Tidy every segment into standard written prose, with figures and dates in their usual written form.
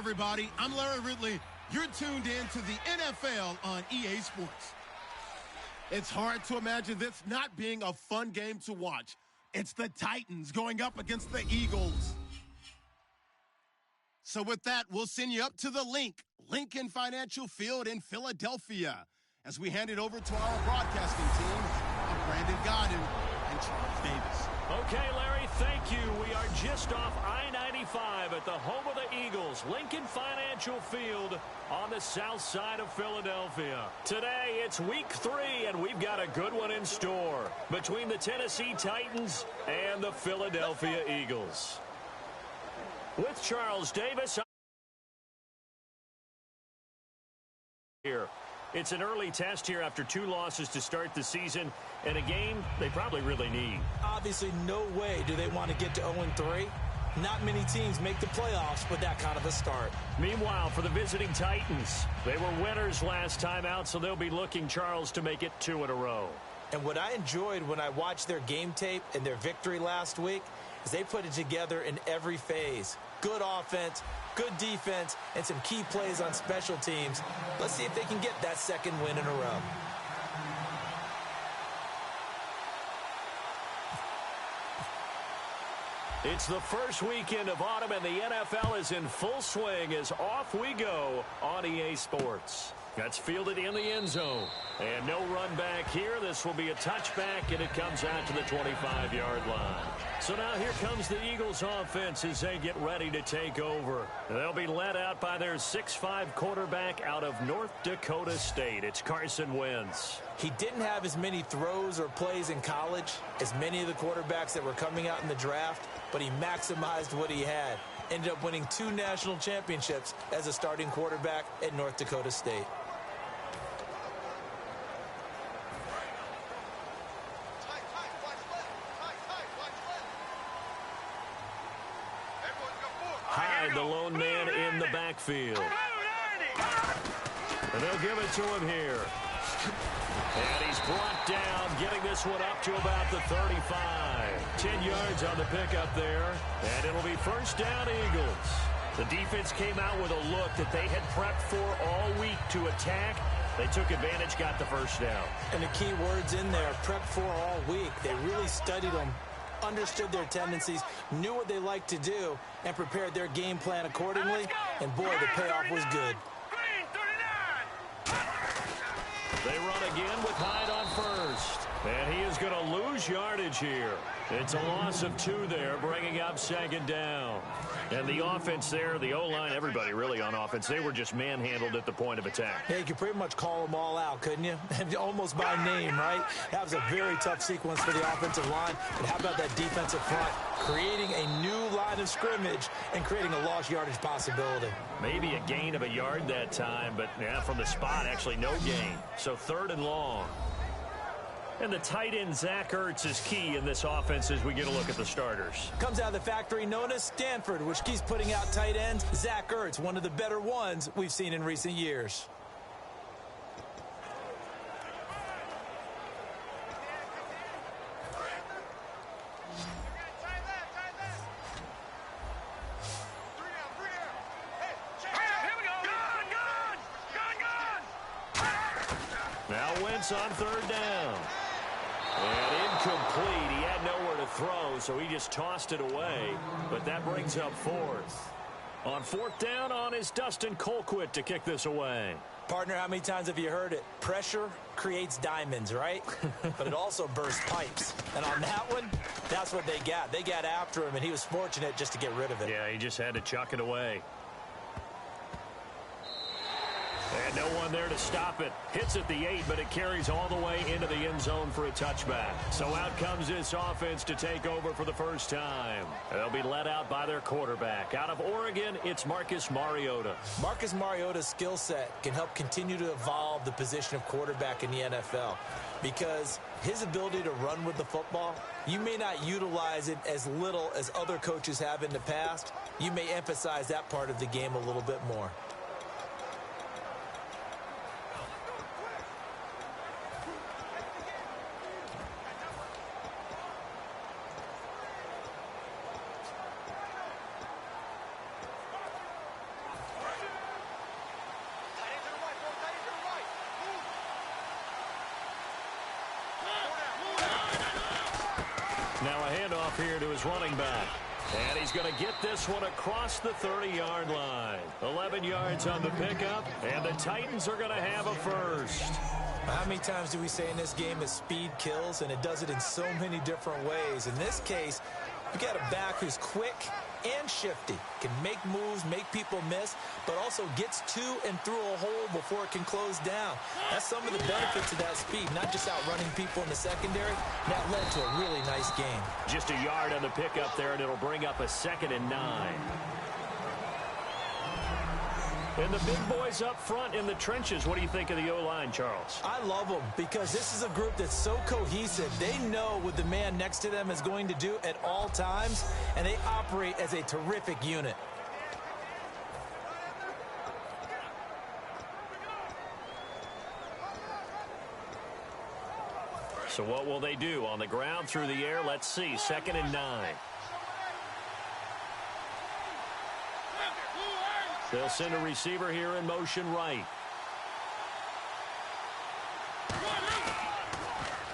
everybody. I'm Larry Ridley. You're tuned in to the NFL on EA Sports. It's hard to imagine this not being a fun game to watch. It's the Titans going up against the Eagles. So with that, we'll send you up to the Lincoln Financial Field in Philadelphia, as we hand it over to our broadcasting team of Brandon Godden and Charles Davis. Okay, Larry, thank you. We are just off I-95 at the home of the Eagles, Lincoln Financial Field on the south side of Philadelphia. Today, it's week 3, and we've got a good one in store between the Tennessee Titans and the Philadelphia Eagles. With Charles Davis here. It's an early test here after 2 losses to start the season, and a game they probably really need. Obviously, no way do they want to get to 0-3. Not many teams make the playoffs with that kind of a start. Meanwhile, for the visiting Titans, they were winners last time out, so they'll be looking, Charles, to make it 2 in a row. And what I enjoyed when I watched their game tape and their victory last week is they put it together in every phase. Good offense, good defense, and some key plays on special teams. Let's see if they can get that second win in a row. It's the first weekend of autumn, and the NFL is in full swing as off we go on EA Sports. That's fielded in the end zone. And no run back here. This will be a touchback, and it comes out to the 25-yard line. So now here comes the Eagles offense as they get ready to take over. They'll be led out by their 6'5" quarterback out of North Dakota State. It's Carson Wentz. He didn't have as many throws or plays in college as many of the quarterbacks that were coming out in the draft, but he maximized what he had. Ended up winning 2 national championships as a starting quarterback at North Dakota State. Hyde, the lone man in the backfield. And they'll give it to him here. And he's brought down, getting this one up to about the 35. 10 yards on the pickup there. And it'll be first down, Eagles. The defense came out with a look that they had prepped for all week to attack. They took advantage, got the first down. And the key words in there, prepped for all week. They really studied them, understood their tendencies, knew what they liked to do, and prepared their game plan accordingly. And boy, the payoff was good. They run again with Hyde on first. And he is going to lose yardage here. It's a loss of 2 there, bringing up second down. And the offense there, the O-line, everybody really on offense, they were just manhandled at the point of attack. Yeah, you could pretty much call them all out, couldn't you? Almost by name, right? That was a very tough sequence for the offensive line. But how about that defensive front? Creating a new line of scrimmage and creating a lost yardage possibility. Maybe a gain of a yard that time, but yeah, from the spot, actually no gain. So 3rd and long. And the tight end, Zach Ertz, is key in this offense as we get a look at the starters. Comes out of the factory known as Stanford, which keeps putting out tight ends. Zach Ertz, one of the better ones we've seen in recent years. Now Wentz on 3rd down. And incomplete. He had nowhere to throw, so he just tossed it away. But that brings up 4th. On 4th down is Dustin Colquitt to kick this away. Partner, how many times have you heard it? Pressure creates diamonds, right? But it also bursts pipes. And on that one, that's what they got. They got after him, and he was fortunate just to get rid of it. Yeah, he just had to chuck it away. And no one there to stop it. Hits at the 8, but it carries all the way into the end zone for a touchback. So out comes this offense to take over for the first time. They'll be led out by their quarterback. Out of Oregon, it's Marcus Mariota. Marcus Mariota's skill set can help continue to evolve the position of quarterback in the NFL, because his ability to run with the football, you may not utilize it as little as other coaches have in the past. You may emphasize that part of the game a little bit more. off here to his running back. And he's going to get this one across the 30-yard line. 11 yards on the pickup, and the Titans are going to have a first. How many times do we say in this game that speed kills, and it does it in so many different ways? In this case, we got a back who's quick and shifty, can make moves, make people miss, but also gets to and through a hole before it can close down. That's some of the benefits of that speed, not just outrunning people in the secondary. That led to a really nice game. Just a yard on the pickup there, and it'll bring up a 2nd and 9. And the big boys up front in the trenches. What do you think of the O-line, Charles? I love them because this is a group that's so cohesive. They know what the man next to them is going to do at all times, and they operate as a terrific unit. So what will they do? On the ground, through the air, let's see. 2nd and 9. They'll send a receiver here in motion right.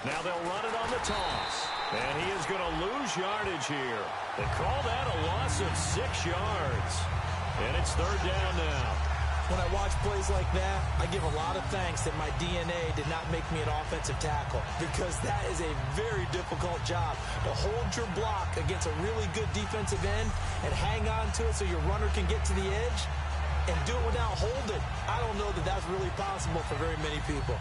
Now they'll run it on the toss. And he is going to lose yardage here. They call that a loss of 6 yards. And it's 3rd down now. When I watch plays like that, I give a lot of thanks that my DNA did not make me an offensive tackle, because that is a very difficult job to hold your block against a really good defensive end and hang on to it so your runner can get to the edge and do it without holding. I don't know that that's really possible for very many people.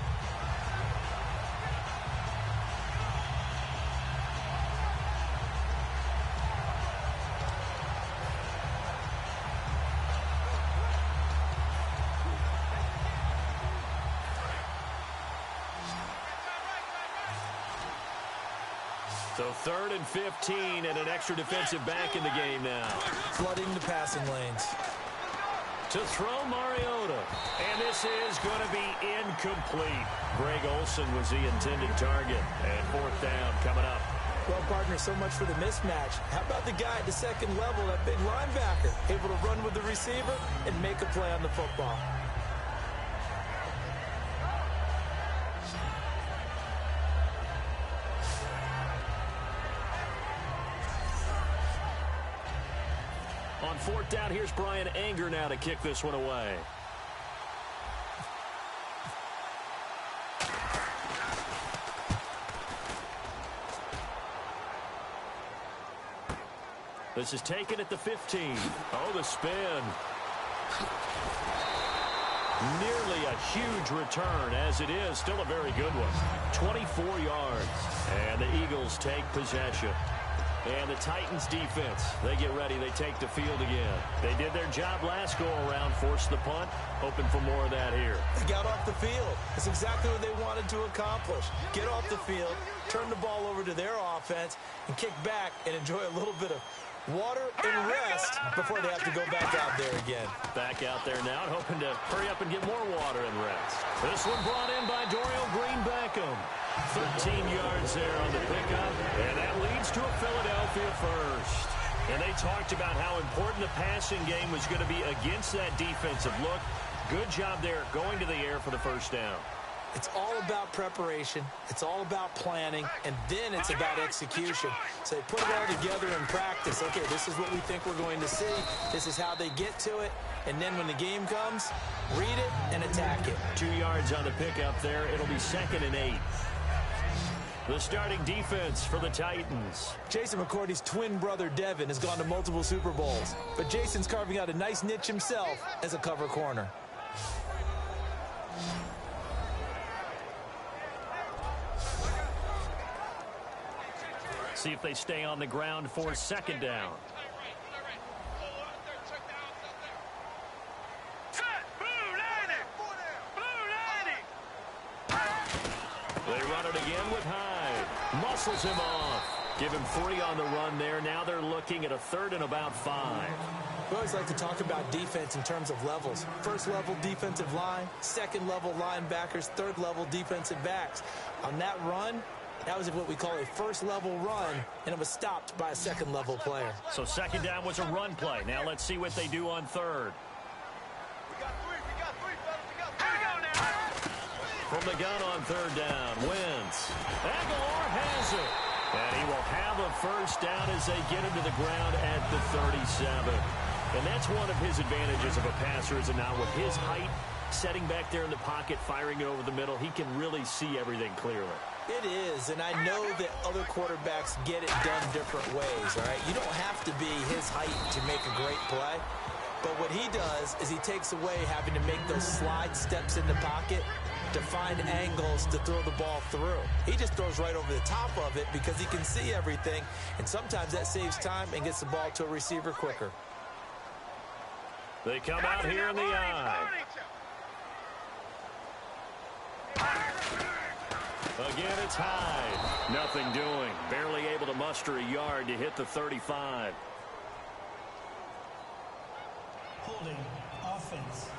So 3rd and 15 and an extra defensive back in the game now. Flooding the passing lanes. To throw Mariota. And this is going to be incomplete. Greg Olsen was the intended target. And 4th down coming up. Well, partner, so much for the mismatch. How about the guy at the 2nd level, that big linebacker, able to run with the receiver and make a play on the football? On 4th down, here's Brian Anger now to kick this one away. This is taken at the 15. Oh, the spin. Nearly a huge return, as it is. Still a very good one. 24 yards. And the Eagles take possession. And the Titans defense, they get ready. They take the field again. They did their job last go-around, forced the punt, hoping for more of that here. They got off the field. That's exactly what they wanted to accomplish. Get off the field, turn the ball over to their offense, and kick back and enjoy a little bit of water and rest before they have to go back out there again. Back out there now, hoping to hurry up and get more water and rest. This one brought in by Dorial Green-Beckham. 13 yards there on the pickup, and that leads to a Philadelphia first. And they talked about how important the passing game was going to be against that defensive look. Good job there going to the air for the first down. It's all about preparation. It's all about planning, and then it's about execution. So they put it all together in practice. Okay, this is what we think we're going to see. This is how they get to it. And then when the game comes, read it and attack it. 2 yards on the pickup there. It'll be 2nd and 8. The starting defense for the Titans. Jason McCourty's twin brother, Devin, has gone to multiple Super Bowls. But Jason's carving out a nice niche himself as a cover corner. See if they stay on the ground for 2nd down. They run it again with Hyde. Muscles him off. Give him 3 on the run there. Now they're looking at a 3rd and about 5. We always like to talk about defense in terms of levels. 1st level defensive line, 2nd level linebackers, 3rd level defensive backs. On that run, that was what we call a 1st level run, and it was stopped by a 2nd level player. So 2nd down was a run play. Now let's see what they do on 3rd. From the gun on 3rd down, Wentz. Aguilar has it. And he will have a first down as they get him to the ground at the 37. And that's one of his advantages of a passer, is it not? With his height, setting back there in the pocket, firing it over the middle, he can really see everything clearly. It is, and I know that other quarterbacks get it done different ways, all right? You don't have to be his height to make a great play. But what he does is he takes away having to make those slide steps in the pocket to find angles to throw the ball through. He just throws right over the top of it because he can see everything, and sometimes that saves time and gets the ball to a receiver quicker. They come out here in the eye. Again, it's Hyde. Nothing doing. Barely able to muster a yard to hit the 35. Holding offense.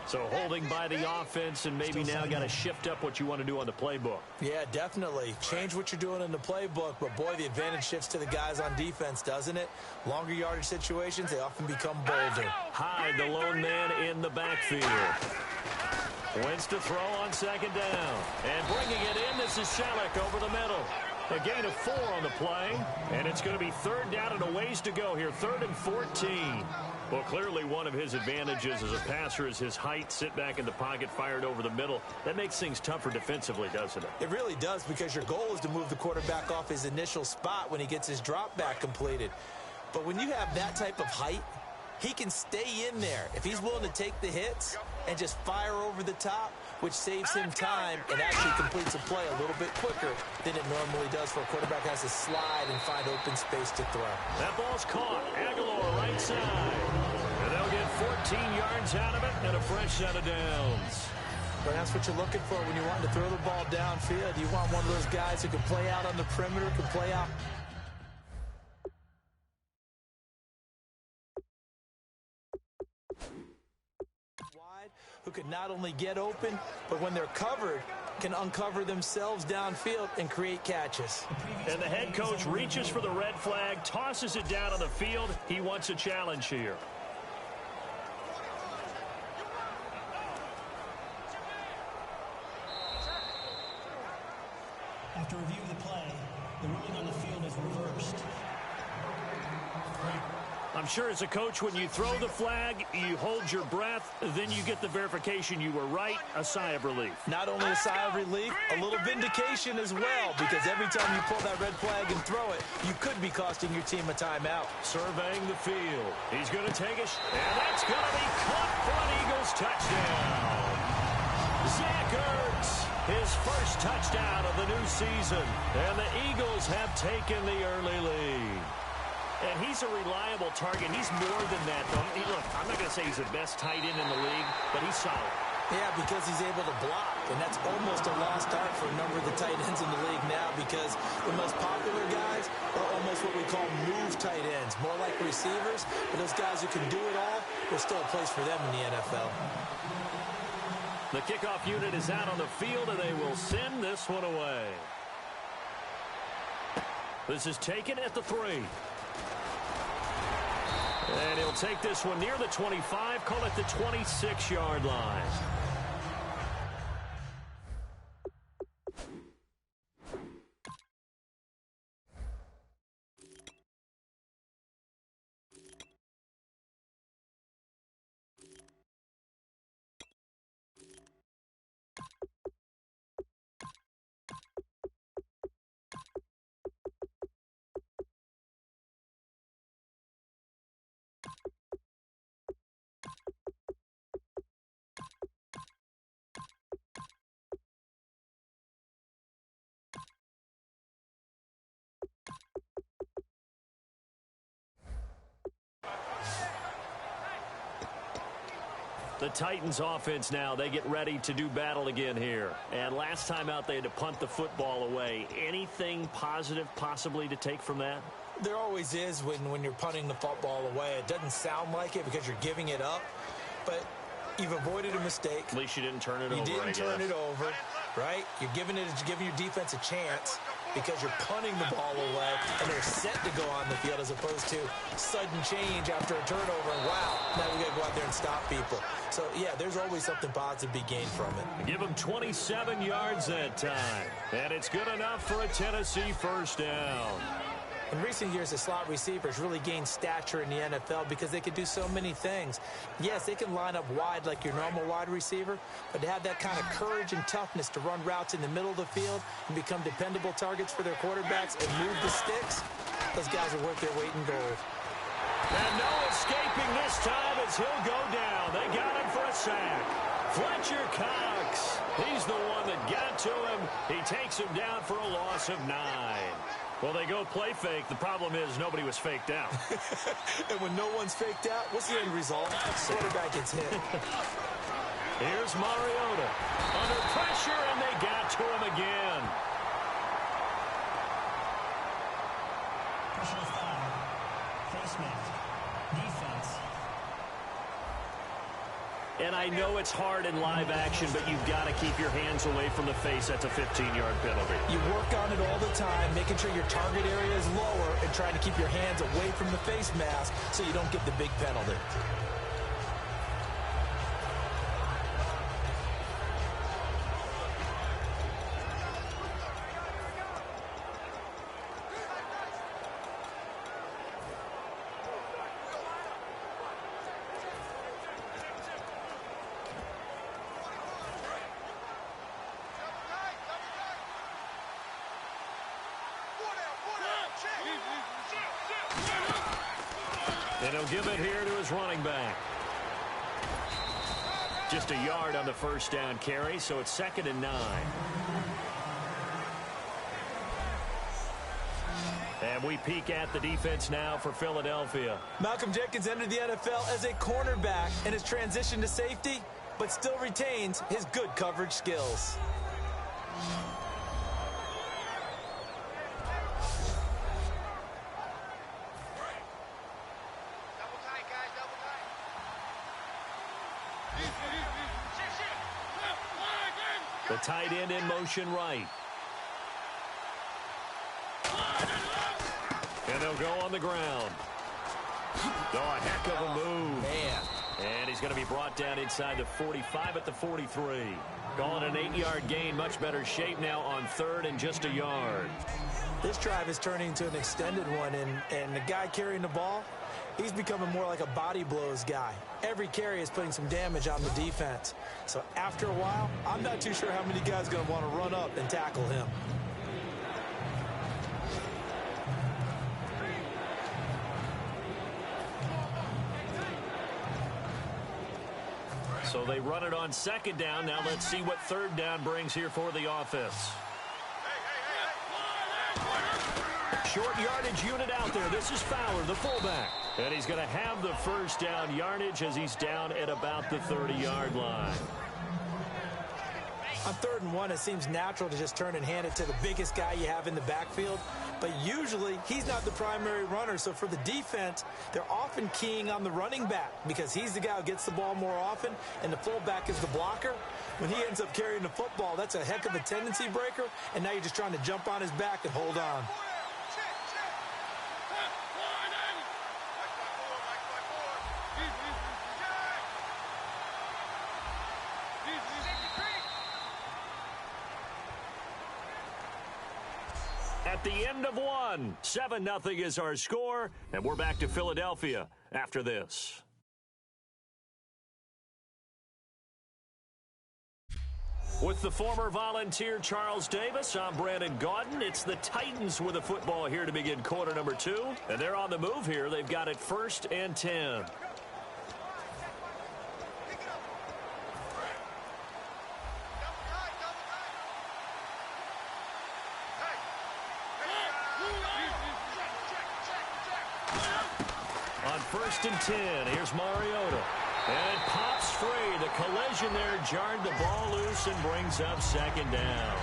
So holding by the offense, and maybe now got to shift up what you want to do on the playbook. Yeah, definitely. Change what you're doing in the playbook, but boy, the advantage shifts to the guys on defense, doesn't it? Longer yardage situations, they often become bolder. Hyde, the lone man in the backfield. Wins to throw on second down. And bringing it in, this is Shellick over the middle. A gain of 4 on the play, and it's going to be third down and a ways to go here, 3rd and 14. Well, clearly one of his advantages as a passer is his height, sit back in the pocket, fired over the middle. That makes things tougher defensively, doesn't it? It really does, because your goal is to move the quarterback off his initial spot when he gets his drop back completed. But when you have that type of height, he can stay in there if he's willing to take the hits and just fire over the top, which saves him time and actually completes a play a little bit quicker than it normally does for a quarterback has to slide and find open space to throw. That ball's caught. Aguilar right side. And they'll get 14 yards out of it and a fresh set of downs. But that's what you're looking for when you want to throw the ball downfield. You want one of those guys who can play out on the perimeter, can play out. Who could not only get open, but when they're covered, can uncover themselves downfield and create catches. And the head coach reaches for the red flag, tosses it down on the field. He wants a challenge here. After review of the play, the ruling on the field is reversed. I'm sure as a coach, when you throw the flag, you hold your breath, then you get the verification you were right, a sigh of relief. Not only a sigh of relief, a little vindication as well, because every time you pull that red flag and throw it, you could be costing your team a timeout. Surveying the field. He's going to take and that's going to be caught for an Eagles touchdown. Zach Ertz, his first touchdown of the new season, and the Eagles have taken the early lead. And he's a reliable target. He's more than that, though. Look, I'm not going to say he's the best tight end in the league, but he's solid. Yeah, because he's able to block, and that's almost a lost art for a number of the tight ends in the league now, because the most popular guys are almost what we call move tight ends, more like receivers. But those guys who can do it all, there's still a place for them in the NFL. The kickoff unit is out on the field, and they will send this one away. This is taken at the 3. And he'll take this one near the 25, call it the 26-yard line. The Titans offense now, they get ready to do battle again here. And last time out, they had to punt the football away. Anything positive possibly to take from that? There always is when you're punting the football away. It doesn't sound like it because you're giving it up, but you've avoided a mistake. At least you didn't turn it over. You didn't turn it over, right? You're giving your defense a chance. because you're punting the ball away and they're set to go on the field as opposed to sudden change after a turnover. And wow, now we got to go out there and stop people. So, yeah, there's always something positive to be gained from it. Give him 27 yards that time. And it's good enough for a Tennessee first down. In recent years, the slot receivers really gained stature in the NFL because they can do so many things. Yes, they can line up wide like your normal wide receiver, but to have that kind of courage and toughness to run routes in the middle of the field and become dependable targets for their quarterbacks and move the sticks, those guys are worth their weight in gold. And no escaping this time as he'll go down. They got him for a sack. Fletcher Cox, he's the one that got to him. He takes him down for a loss of 9. Well, they go play fake. The problem is nobody was faked out. And when no one's faked out, what's the end result? The quarterback gets hit. Here's Mariota. Under pressure, and they got to him again. Personal foul. Face mask. Defense. And I know it's hard in live action, but you've got to keep your hands away from the face. That's a 15-yard penalty. You work on it all the time, making sure your target area is lower and trying to keep your hands away from the face mask so you don't get the big penalty. And he'll give it here to his running back. Just a yard on the first down carry, so it's 2nd and 9. And we peek at the defense now for Philadelphia. Malcolm Jenkins entered the NFL as a cornerback and has transitioned to safety, but still retains his good coverage skills. The tight end in motion right. And they'll go on the ground. Oh, a heck of a move. Man. And he's going to be brought down inside the 45 at the 43. Calling an 8-yard gain. Much better shape now on 3rd and just a yard. This drive is turning into an extended one, and the guy carrying the ball, he's becoming more like a body blows guy. Every carry is putting some damage on the defense. So after a while, I'm not too sure how many guys are going to want to run up and tackle him. So they run it on 2nd down. Now let's see what 3rd down brings here for the offense. Short yardage unit out there. This is Fowler, the fullback. And he's going to have the first down yardage as he's down at about the 30-yard line. On 3rd and 1, it seems natural to just turn and hand it to the biggest guy you have in the backfield. But usually, he's not the primary runner. So for the defense, they're often keying on the running back because he's the guy who gets the ball more often, and the fullback is the blocker. When he ends up carrying the football, that's a heck of a tendency breaker, and now you're just trying to jump on his back and hold on. At the end of one, 7-0 is our score, and we're back to Philadelphia after this. With the former Volunteer Charles Davis, I'm Brandon Gaudin. It's the Titans with the football here to begin quarter number 2, and they're on the move here. They've got it 1st and 10. On 1st and 10, here's Mariota. And it pops free. The collision there jarred the ball loose and brings up 2nd down.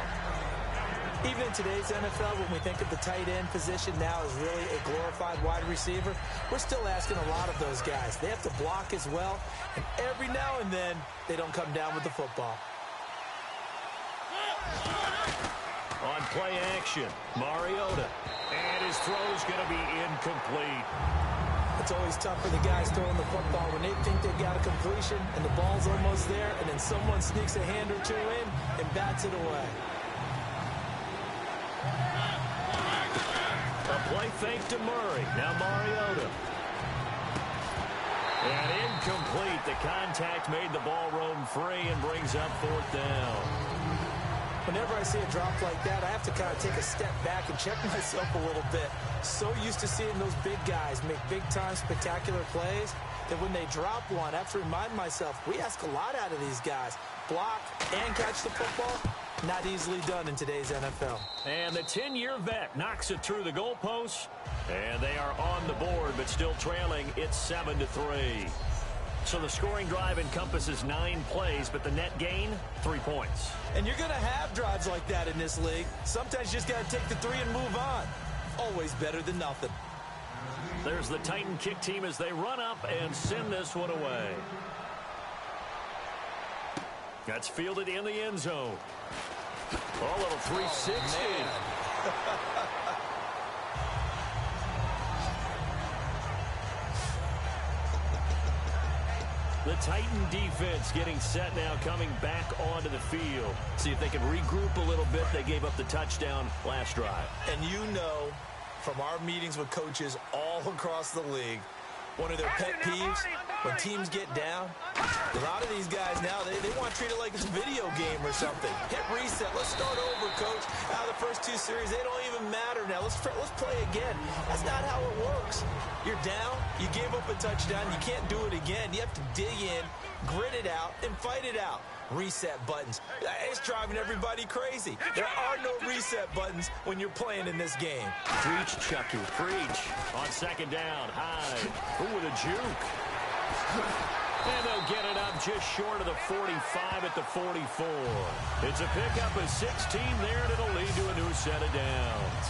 Even in today's NFL, when we think of the tight end position now as really a glorified wide receiver, we're still asking a lot of those guys. They have to block as well, and every now and then, they don't come down with the football. On play action, Mariota. And his throw's going to be incomplete. It's always tough for the guys throwing the football when they think they've got a completion and the ball's almost there, and then someone sneaks a hand or two in and bats it away. A play fake to Murray. Now Mariota. And incomplete. The contact made the ball roam free and brings up 4th down. Whenever I see a drop like that, I have to kind of take a step back and check myself a little bit. So used to seeing those big guys make big-time spectacular plays that when they drop one, I have to remind myself, we ask a lot out of these guys. Block and catch the football, not easily done in today's NFL. And the 10-year vet knocks it through the goalposts, and they are on the board, but still trailing. It's 7-3. So the scoring drive encompasses 9 plays, but the net gain, 3 points. And you're going to have drives like that in this league. Sometimes you just got to take the 3 and move on. Always better than nothing. There's the Titan kick team as they run up and send this one away. That's fielded in the end zone. Oh, a little 360. The Titan defense getting set now, coming back onto the field. See if they can regroup a little bit. They gave up the touchdown last drive. And you know from our meetings with coaches all across the league, one of their pet peeves, when teams get down, a lot of these guys now, they want to treat it like it's a video game or something. Hit reset. Let's start over, coach. The first 2 series, they don't even matter now. Let's play again. That's not how it works. You're down. You gave up a touchdown. You can't do it again. You have to dig in, grit it out, and fight it out. Reset buttons. It's driving everybody crazy. There are no reset buttons when you're playing in this game. Preach, Chucky. Preach. On 2nd down, Hyde. Ooh, with a juke. And they'll get it up just short of the 45 at the 44. It's a pickup of 16 there, and it'll lead to a new set of downs.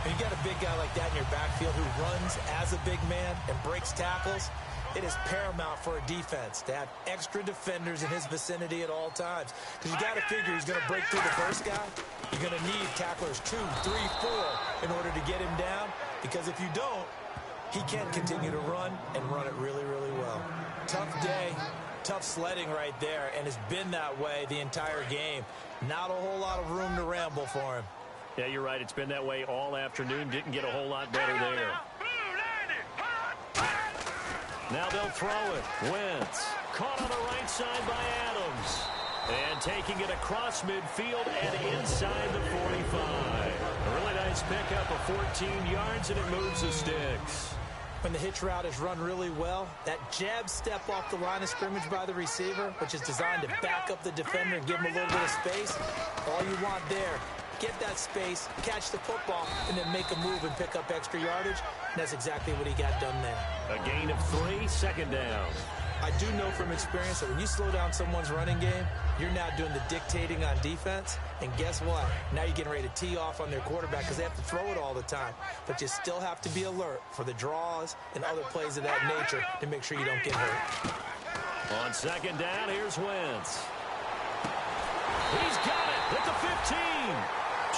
When you got a big guy like that in your backfield who runs as a big man and breaks tackles, it is paramount for a defense to have extra defenders in his vicinity at all times. Because you got to figure he's going to break through the first guy. You're going to need tacklers 2, 3, 4 in order to get him down. Because if you don't, he can't continue to run and run it really, really well. Tough day, tough sledding right there, and it's been that way the entire game. Not a whole lot of room to ramble for him. Yeah, you're right. It's been that way all afternoon. Didn't get a whole lot better there. Now they'll throw it. Wentz caught on the right side by Adams. And taking it across midfield and inside the 45. A really nice pickup of 14 yards, and it moves the sticks. When the hitch route is run really well, that jab step off the line of scrimmage by the receiver, which is designed to back up the defender and give him a little bit of space, all you want there, get that space, catch the football, and then make a move and pick up extra yardage. And that's exactly what he got done there. A gain of 3, 2nd down. I do know from experience that when you slow down someone's running game, you're now doing the dictating on defense. And guess what? Now you're getting ready to tee off on their quarterback because they have to throw it all the time. But you still have to be alert for the draws and other plays of that nature to make sure you don't get hurt. On 2nd down, here's Wentz. He's got it at the 15.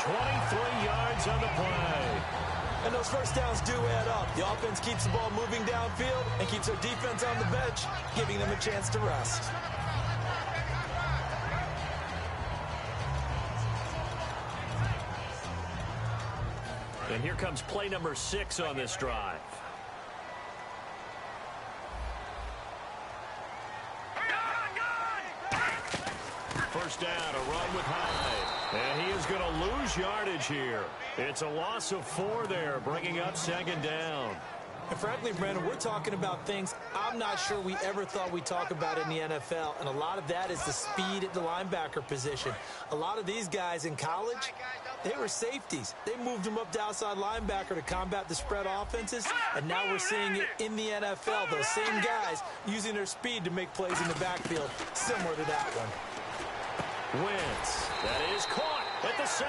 23 yards on the play. And those first downs do add up. The offense keeps the ball moving downfield and keeps their defense on the bench, giving them a chance to rest. And here comes play number 6 on this drive. First down, a run with Hyde. And he is going to lose yardage here. It's a loss of 4 there, bringing up 2nd down. And frankly, Brandon, we're talking about things I'm not sure we ever thought we'd talk about in the NFL. And a lot of that is the speed at the linebacker position. A lot of these guys in college, they were safeties. They moved them up to outside linebacker to combat the spread offenses. And now we're seeing it in the NFL. Those same guys using their speed to make plays in the backfield, similar to that one. Wentz, that is caught at the 7.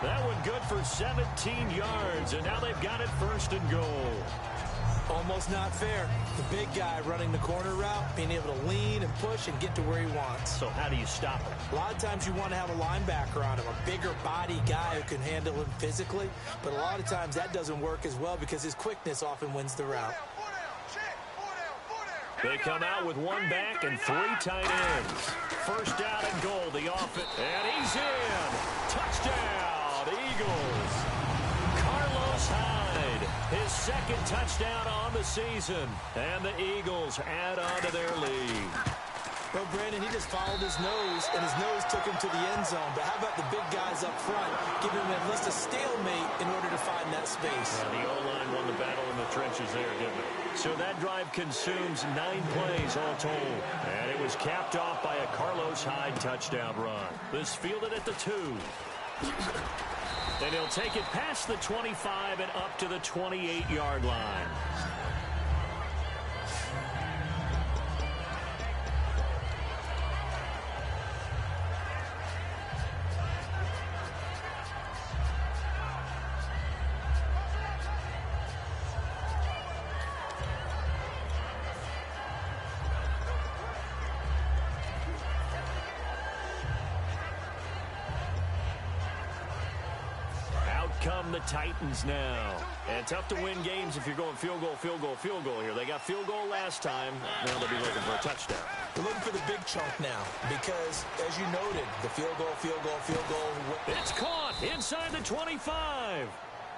That one good for 17 yards, and now they've got it 1st and goal. On almost not fair. The big guy running the corner route, being able to lean and push and get to where he wants. So how do you stop him? A lot of times you want to have a linebacker on him, a bigger body guy who can handle him physically. But a lot of times that doesn't work as well because his quickness often wins the route. They come out with one back and 3 tight ends. First down and goal, the offense. And he's in. Touchdown, Eagles. Carlos Hyde, his second touchdown on the season. And the Eagles add on to their lead. Well, Brandon, he just followed his nose, and his nose took him to the end zone. But how about the big guys up front, giving him at least a stalemate in order to find that space? Yeah, the O-line won the battle in the trenches there, didn't it? So that drive consumes 9 plays all told. And it was capped off by a Carlos Hyde touchdown run. This fielded at the 2. And he'll take it past the 25 and up to the 28-yard line. Come the Titans now. And tough to win games if you're going field goal, field goal, field goal here. They got field goal last time. Now they'll be looking for a touchdown. They're looking for the big chunk now because, as you noted, the field goal, field goal, field goal. It's caught inside the 25.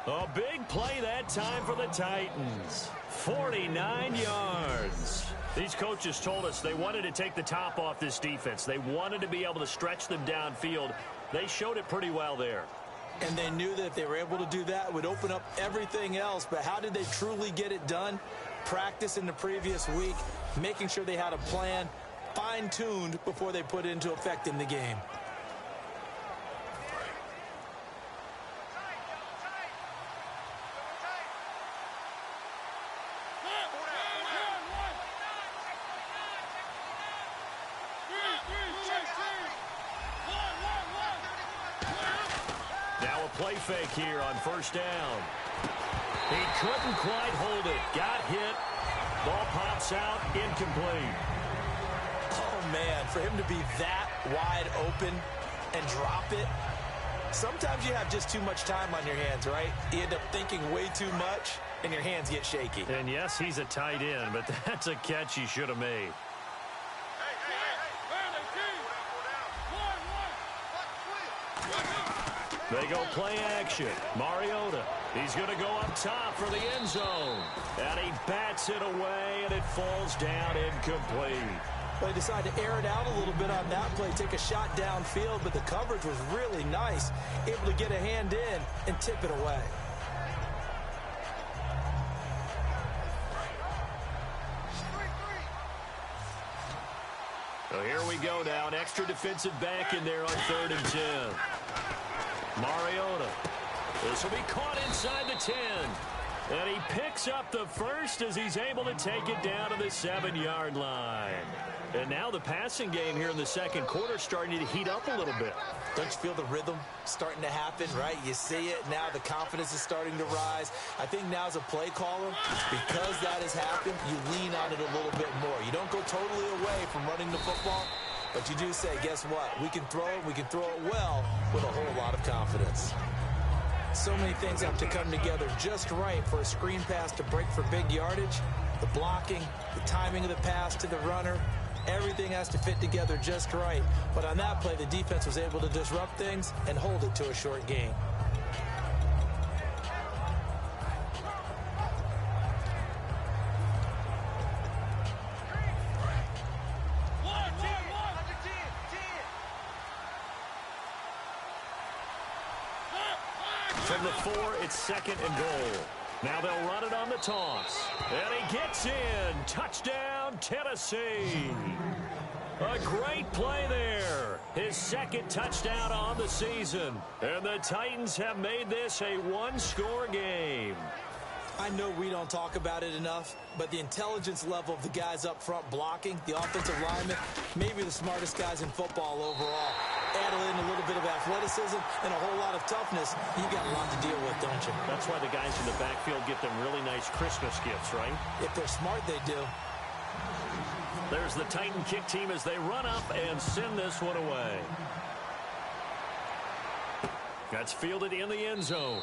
A big play that time for the Titans. 49 yards. These coaches told us they wanted to take the top off this defense. They wanted to be able to stretch them downfield. They showed it pretty well there. And they knew that if they were able to do that, it would open up everything else. But how did they truly get it done? Practice in the previous week, making sure they had a plan, fine-tuned before they put it into effect in the game. Play fake here on first down. He couldn't quite hold it. Got hit. Ball pops out. Incomplete. Oh, man, for him to be that wide open and drop it. Sometimes you have just too much time on your hands, right? You end up thinking way too much, and your hands get shaky. And, yes, he's a tight end, but that's a catch he should have made. They go play action. Mariota. He's going to go up top for the end zone. And he bats it away, and it falls down incomplete. They decided to air it out a little bit on that play, take a shot downfield, but the coverage was really nice. Able to get a hand in and tip it away. So here we go now. An extra defensive back in there on 3rd and 10. Mariota. This will be caught inside the 10. And he picks up the first as he's able to take it down to the 7-yard line. And now the passing game here in the second quarter starting to heat up a little bit. Don't you feel the rhythm starting to happen, right? You see it now. The confidence is starting to rise. I think now as a play caller, because that has happened, you lean on it a little bit more. You don't go totally away from running the football, but you do say, guess what? We can throw it. We can throw it well with a whole lot of confidence. So many things have to come together just right for a screen pass to break for big yardage. The blocking, the timing of the pass to the runner, everything has to fit together just right. But on that play, the defense was able to disrupt things and hold it to a short gain. From the 4, it's 2nd and goal. Now they'll run it on the toss. And he gets in. Touchdown, Tennessee. A great play there. His 2nd touchdown on the season. And the Titans have made this a one-score game. I know we don't talk about it enough, but the intelligence level of the guys up front blocking, the offensive linemen, maybe the smartest guys in football overall. Add in a little bit of athleticism and a whole lot of toughness, you got a lot to deal with, don't you? That's why the guys in the backfield get them really nice Christmas gifts, right? If they're smart, they do. There's the Titan kick team as they run up and send this one away. That's fielded in the end zone.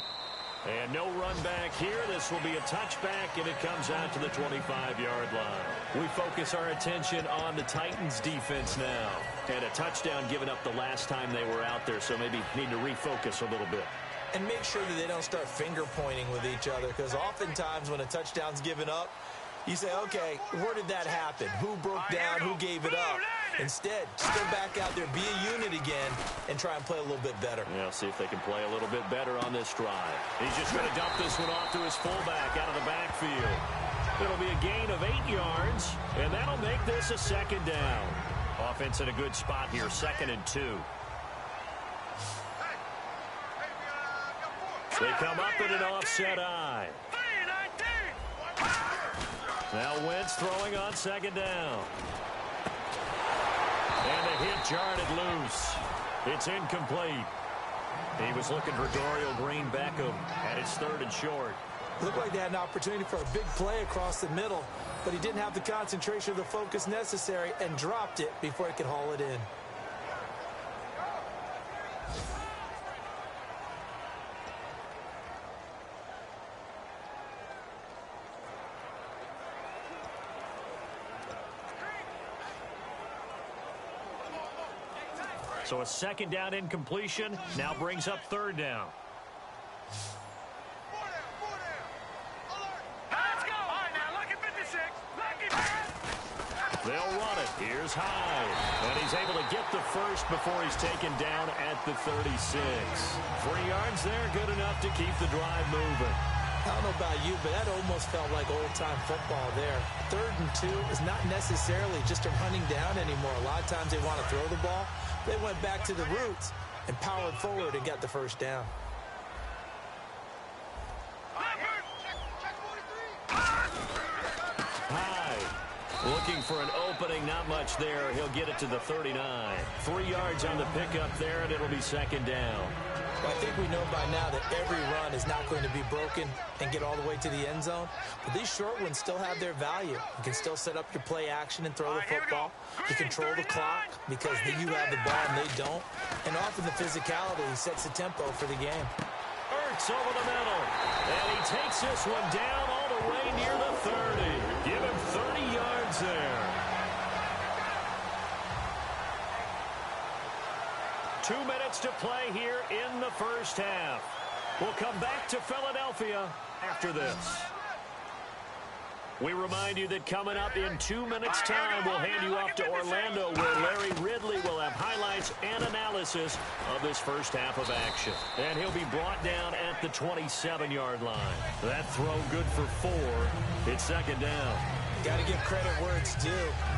And no run back here. This will be a touchback, and it comes out to the 25-yard line. We focus our attention on the Titans defense now. And a touchdown given up the last time they were out there, so maybe need to refocus a little bit. And make sure that they don't start finger pointing with each other, because oftentimes when a touchdown's given up, you say, okay, where did that happen? Who broke down? Who gave it up? Instead, just go back out there, be a unit again, and try and play a little bit better. Yeah, see if they can play a little bit better on this drive. He's just going to dump this one off to his fullback out of the backfield. It'll be a gain of 8 yards, and that'll make this a second down. Offense in a good spot here, 2nd and 2. They come up in an offset eye. Now Wentz throwing on 2nd down. And the hit jarred it loose. It's incomplete. He was looking for Dorial Green Beckham, and it's 3rd and short. Looked like they had an opportunity for a big play across the middle, but he didn't have the concentration or the focus necessary and dropped it before he could haul it in. So a 2nd down incompletion now brings up 3rd down. Let's go. All right, now look at 56. They'll run it. Here's Hyde. And he's able to get the first before he's taken down at the 36. 3 yards there, good enough to keep the drive moving. I don't know about you, but that almost felt like old-time football there. 3rd and 2 is not necessarily just a running down anymore. A lot of times they want to throw the ball. They went back to the roots and powered forward and got the first down. Hyde looking for an opening, not much there. He'll get it to the 39. 3 yards on the pickup there, and it'll be 2nd down. Well, I think we know by now that every run is not going to be broken and get all the way to the end zone. But these short ones still have their value. You can still set up your play action and throw the football. You control the clock because you have the ball and they don't. And often the physicality sets the tempo for the game. Ertz over the middle. And he takes this one down all the way near the 30. Give him 30 yards there. 2 minutes to play here in the first half. We'll come back to Philadelphia after this. We remind you that coming up in 2 minutes' time, we'll hand you off to Orlando, where Larry Ridley will have highlights and analysis of this first half of action. And he'll be brought down at the 27-yard line. That throw good for 4. It's 2nd down. Got to give credit where it's due.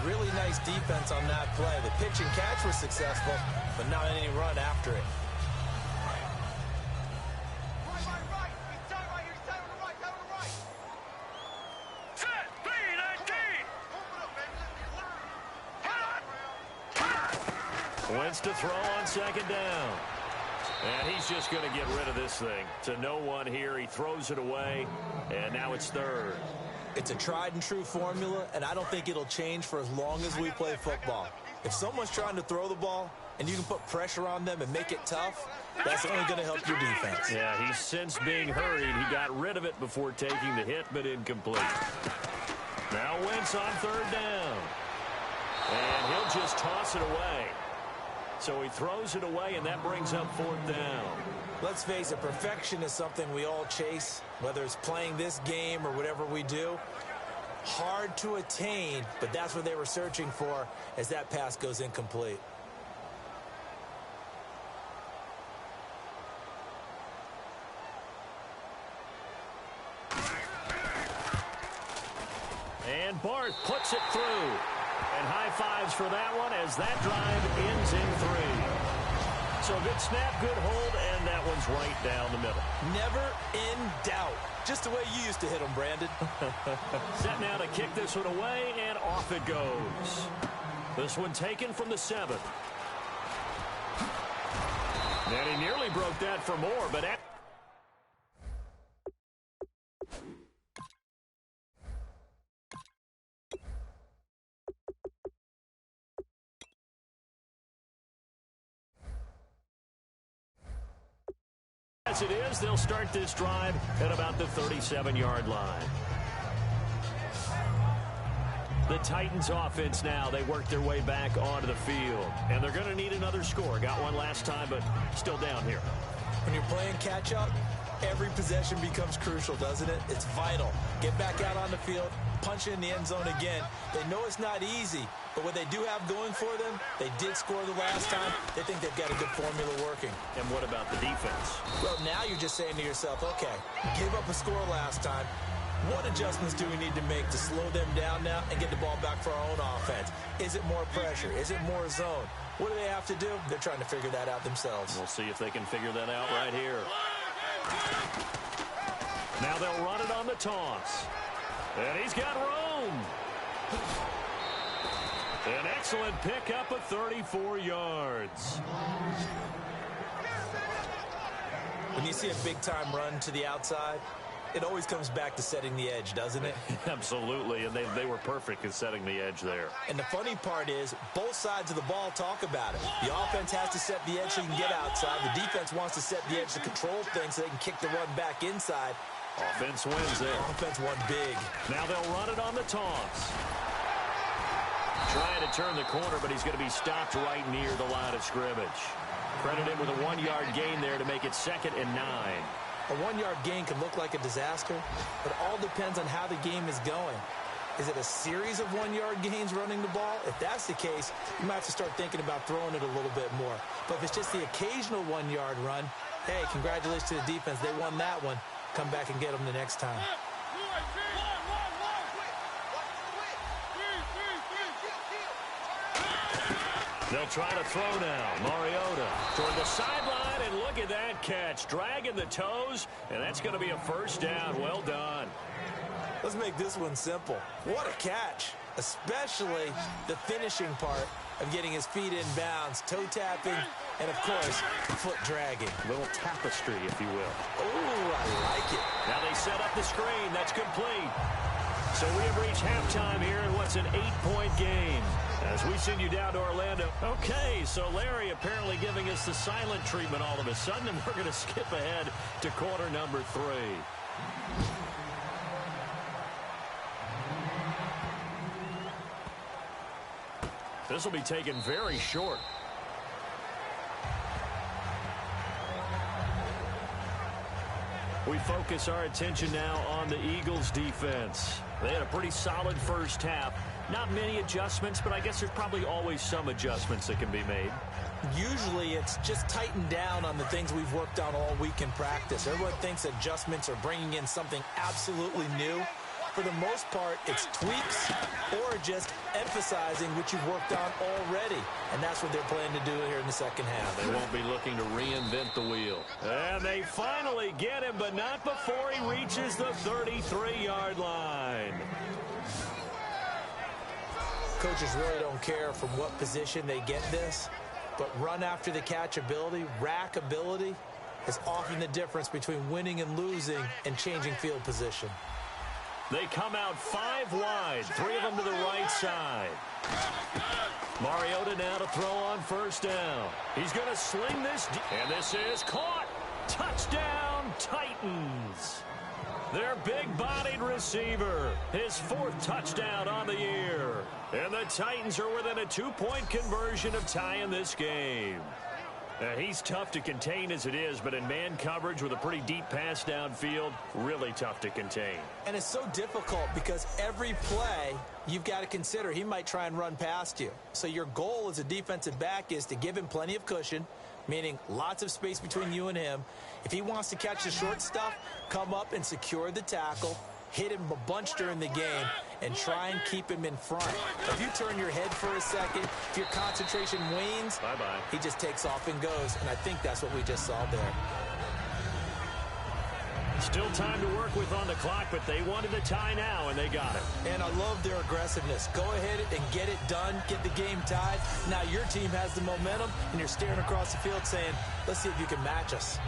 Really nice defense on that play. The pitch and catch was successful, but not any run after it. Wentz to throw on 2nd down. And he's just going to get rid of this thing. To no one here. He throws it away, and now it's 3rd. It's a tried and true formula, and I don't think it'll change for as long as we play football. If someone's trying to throw the ball and you can put pressure on them and make it tough, that's only going to help your defense. Yeah, he's since being hurried. He got rid of it before taking the hit, but incomplete. Now Wentz on 3rd down. And he'll just toss it away. So he throws it away, and that brings up 4th down. Let's face it, perfection is something we all chase, whether it's playing this game or whatever we do. Hard to attain, but that's what they were searching for as that pass goes incomplete. And Barth puts it through. And high fives for that one as that drive ends in 3. So a good snap, good hold, and that one's right down the middle. Never in doubt. Just the way you used to hit them, Brandon. Set now to kick this one away, and off it goes. This one taken from the 7. And he nearly broke that for more, but... As it is, they'll start this drive at about the 37-yard line. The Titans offense now, they work their way back onto the field. And they're going to need another score. Got one last time, but still down here. When you're playing catch-up, every possession becomes crucial, doesn't it? It's vital. Get back out on the field, punch it in the end zone again. They know it's not easy, but what they do have going for them, they did score the last time. They think they've got a good formula working. And what about the defense? Well, now you're just saying to yourself, okay, gave up a score last time. What adjustments do we need to make to slow them down now and get the ball back for our own offense? Is it more pressure? Is it more zone? What do they have to do? They're trying to figure that out themselves. We'll see if they can figure that out right here. Now they'll run it on the toss. And he's got room. An excellent pickup of 34 yards. When you see a big-time run to the outside, it always comes back to setting the edge, doesn't it? Absolutely, and they were perfect in setting the edge there. And the funny part is, both sides of the ball talk about it. The offense has to set the edge so you can get outside. The defense wants to set the edge to control things so they can kick the run back inside. Offense wins there. Offense won big. Now they'll run it on the toss. Trying to turn the corner, but he's going to be stopped right near the line of scrimmage. Credited with a 1-yard gain there to make it 2nd and 9. A 1-yard gain can look like a disaster, but it all depends on how the game is going. Is it a series of 1-yard gains running the ball? If that's the case, you might have to start thinking about throwing it a little bit more. But if it's just the occasional 1-yard run, hey, congratulations to the defense. They won that one. Come back and get them the next time. They'll try to throw now. Mariota toward the sideline, and look at that catch. Dragging the toes, and that's going to be a first down. Well done. Let's make this one simple. What a catch, especially the finishing part of getting his feet in bounds, toe tapping, and, of course, foot dragging. A little tapestry, if you will. Oh, I like it. Now they set up the screen. That's complete. So we have reached halftime here in what's an 8-point game. As we send you down to Orlando. Okay, so Larry apparently giving us the silent treatment all of a sudden, and we're going to skip ahead to quarter number 3. This will be taken very short. We focus our attention now on the Eagles' defense. They had a pretty solid first half. Not many adjustments, but I guess there's probably always some adjustments that can be made. Usually it's just tightened down on the things we've worked on all week in practice. Everyone thinks adjustments are bringing in something absolutely new. For the most part, it's tweaks or just emphasizing what you've worked on already. And that's what they're planning to do here in the second half. They won't be looking to reinvent the wheel. And they finally get him, but not before he reaches the 33-yard line. Coaches really don't care from what position they get this, but run after the catch ability, rack ability, is often the difference between winning and losing and changing field position. They come out 5 wide, 3 of them to the right side. Mariota now to throw on first down. He's going to sling this, and this is caught. Touchdown, Titans. Their big-bodied receiver, his 4th touchdown on the year. And the Titans are within a 2-point conversion of tying this game. He's tough to contain as it is, but in man coverage with a pretty deep pass downfield, really tough to contain. And it's so difficult because every play you've got to consider he might try and run past you. So your goal as a defensive back is to give him plenty of cushion, meaning lots of space between you and him. If he wants to catch the short stuff, come up and secure the tackle. hit him a bunch during the game, and try and keep him in front. If you turn your head for a second, if your concentration wanes, bye-bye. He just takes off and goes, and I think that's what we just saw there. Still time to work with on the clock, but they wanted the tie now, and they got it. And I love their aggressiveness. Go ahead and get it done, get the game tied. Now your team has the momentum, and you're staring across the field saying, let's see if you can match us.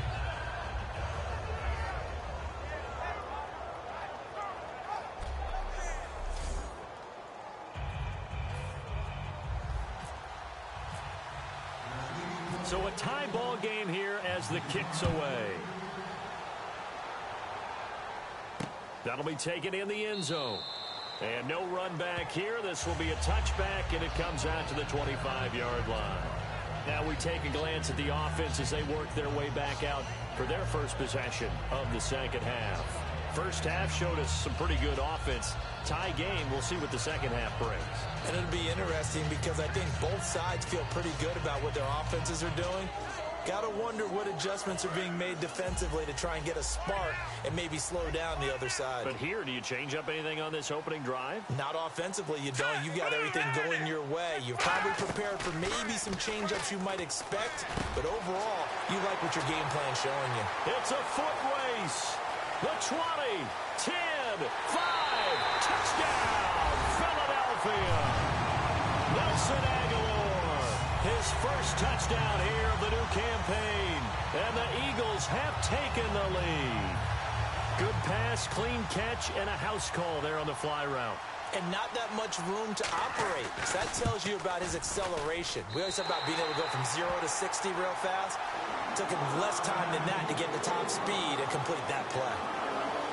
So a tie ball game here as the kick's away. That'll be taken in the end zone. And no run back here. This will be a touchback, and it comes out to the 25-yard line. Now we take a glance at the offense as they work their way back out for their first possession of the second half. First half showed us some pretty good offense. Tie game, we'll see what the second half brings. And it'll be interesting because I think both sides feel pretty good about what their offenses are doing. Got to wonder what adjustments are being made defensively to try and get a spark and maybe slow down the other side. But here, do you change up anything on this opening drive? Not offensively, you don't. You got everything going your way. You're probably prepared for maybe some change-ups you might expect, but overall, you like what your game plan's showing you. It's a foot race. The 20, 10, 5, touchdown, Philadelphia. Nelson Aguilar, his first touchdown here of the new campaign, and the Eagles have taken the lead. Good pass, clean catch, and a house call there on the fly route. And not that much room to operate. So that tells you about his acceleration. We always talk about being able to go from 0 to 60 real fast. It took him less time than that to get to top speed and complete that play.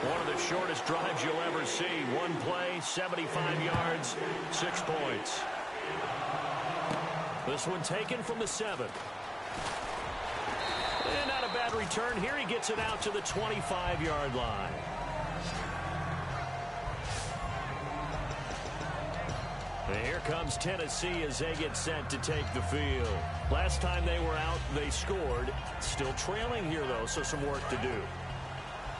One of the shortest drives you'll ever see. One play, 75 yards, 6 points. This one taken from the 7. And not a bad return here. He gets it out to the 25-yard line. And here comes Tennessee as they get set to take the field. Last time they were out, they scored. Still trailing here, though, so some work to do.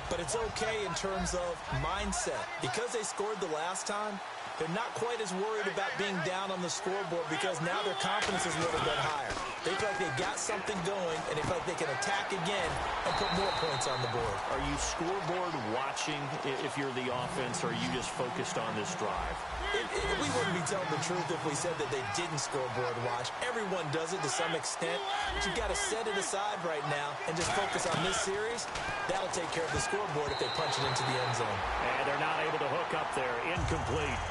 But it's okay in terms of mindset. Because they scored the last time, they're not quite as worried about being down on the scoreboard because now their confidence is a little bit higher. They feel like they've got something going, and they feel like they can attack again and put more points on the board. Are you scoreboard watching if you're the offense, or are you just focused on this drive? We wouldn't be telling the truth if we said that they didn't scoreboard watch. Everyone does it to some extent, but you've got to set it aside right now and just focus on this series. That'll take care of the scoreboard if they punch it into the end zone. And they're not able to hook up there. Incomplete.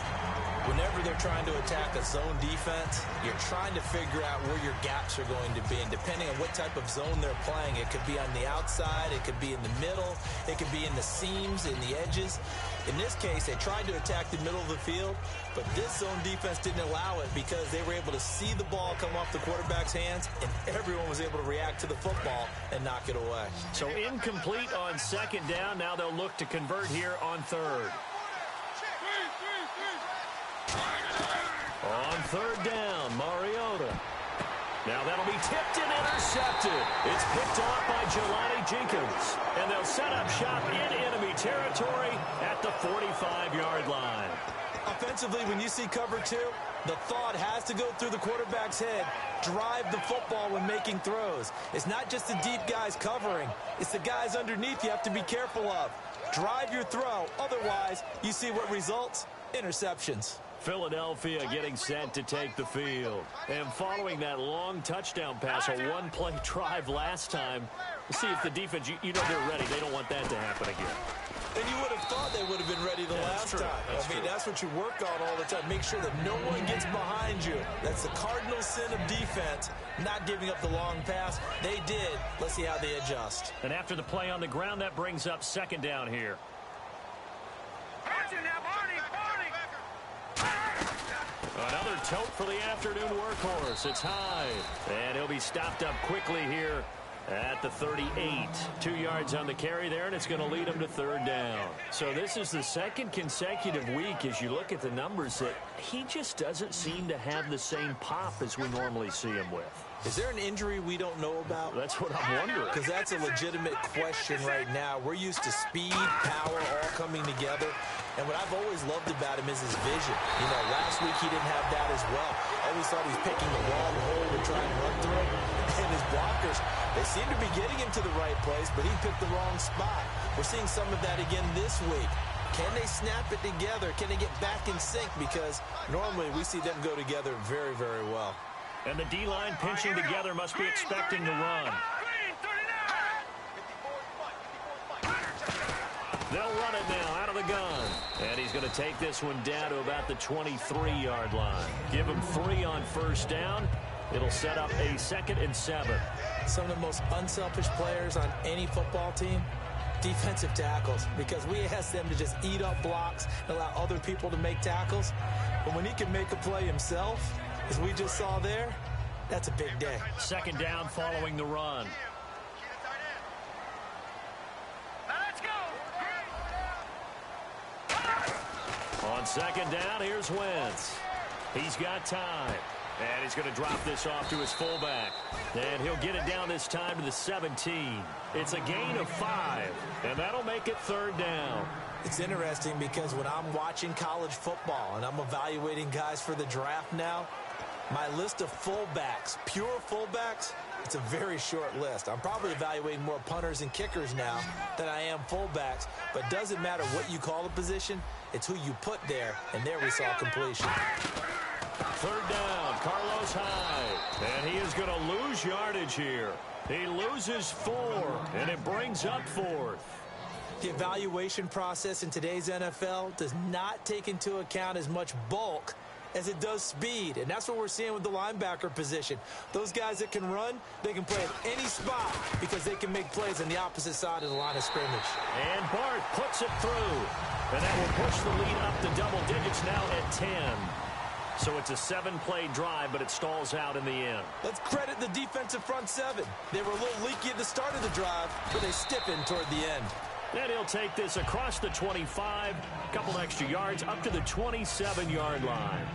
Whenever they're trying to attack a zone defense, you're trying to figure out where your gaps are going to be. And depending on what type of zone they're playing, it could be on the outside, it could be in the middle, it could be in the seams, in the edges. In this case, they tried to attack the middle of the field, but this zone defense didn't allow it because they were able to see the ball come off the quarterback's hands, and everyone was able to react to the football and knock it away. So incomplete on second down. Now they'll look to convert here on third. On third down, Mariota. Now that'll be tipped and intercepted. It's picked off by Jelani Jenkins. And they'll set up shop in enemy territory at the 45-yard line. Offensively, when you see cover 2, the thought has to go through the quarterback's head. Drive the football when making throws. It's not just the deep guys covering. It's the guys underneath you have to be careful of. Drive your throw. Otherwise, you see what results? Interceptions. Philadelphia getting set to take the field. And following that long touchdown pass, a one-play drive last time, we'll see if the defense, you know they're ready. They don't want that to happen again. And you would have thought they would have been ready the last time. I mean, that's what you work on all the time. Make sure that no one gets behind you. That's the cardinal sin of defense, not giving up the long pass. They did. Let's see how they adjust. And after the play on the ground, that brings up second down here. Another tote for the afternoon workhorse. It's high. And he'll be stopped up quickly here at the 38. 2 yards on the carry there, and it's going to lead him to third down. So this is the second consecutive week, as you look at the numbers, that he just doesn't seem to have the same pop as we normally see him with. Is there an injury we don't know about? That's what I'm wondering. Because that's a legitimate question right now. We're used to speed, power, all coming together. And what I've always loved about him is his vision. You know, last week he didn't have that as well. Always thought he was picking the wrong hole to try and run through. And his blockers, they seem to be getting him to the right place, but he picked the wrong spot. We're seeing some of that again this week. Can they snap it together? Can they get back in sync? Because normally we see them go together very, very well. And the D-line pinching together must be expecting to run. They'll run it now out of the gun. And he's going to take this one down to about the 23-yard line. Give him 3 on first down. It'll set up a 2nd and 7. Some of the most unselfish players on any football team, defensive tackles, because we ask them to just eat up blocks and allow other people to make tackles. But when he can make a play himself, as we just saw there, that's a big day. 2nd down following the run. On 2nd down, here's Wentz. He's got time. And he's going to drop this off to his fullback. And he'll get it down this time to the 17. It's a gain of 5. And that'll make it 3rd down. It's interesting because when I'm watching college football and I'm evaluating guys for the draft now, my list of fullbacks, pure fullbacks, it's a very short list. I'm probably evaluating more punters and kickers now than I am fullbacks. But it doesn't matter what you call the position, it's who you put there. And there we saw completion. 3rd down, Carlos Hyde. And he is going to lose yardage here. He loses 4, and it brings up 4th. The evaluation process in today's NFL does not take into account as much bulk as it does speed. And that's what we're seeing with the linebacker position. Those guys that can run, they can play at any spot because they can make plays on the opposite side of the line of scrimmage. And Bart puts it through. And that will push the lead up to double digits now at 10. So it's a 7-play drive, but it stalls out in the end. Let's credit the defensive front 7. They were a little leaky at the start of the drive, but they stiffened toward the end. And he'll take this across the 25, a couple extra yards, up to the 27-yard line.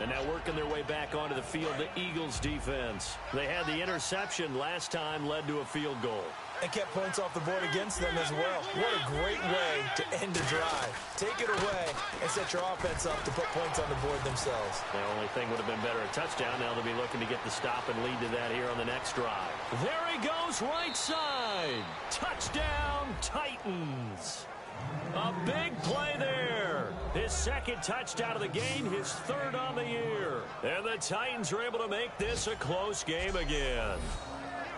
And now working their way back onto the field, the Eagles defense. They had the interception last time, led to a field goal. And kept points off the board against them as well. What a great way to end a drive. Take it away and set your offense up to put points on the board themselves. The only thing would have been better, a touchdown. Now they'll be looking to get the stop and lead to that here on the next drive. There he goes, right side. Touchdown, Titans. A big play there. His 2nd touchdown of the game, his 3rd on the year. And the Titans are able to make this a close game again.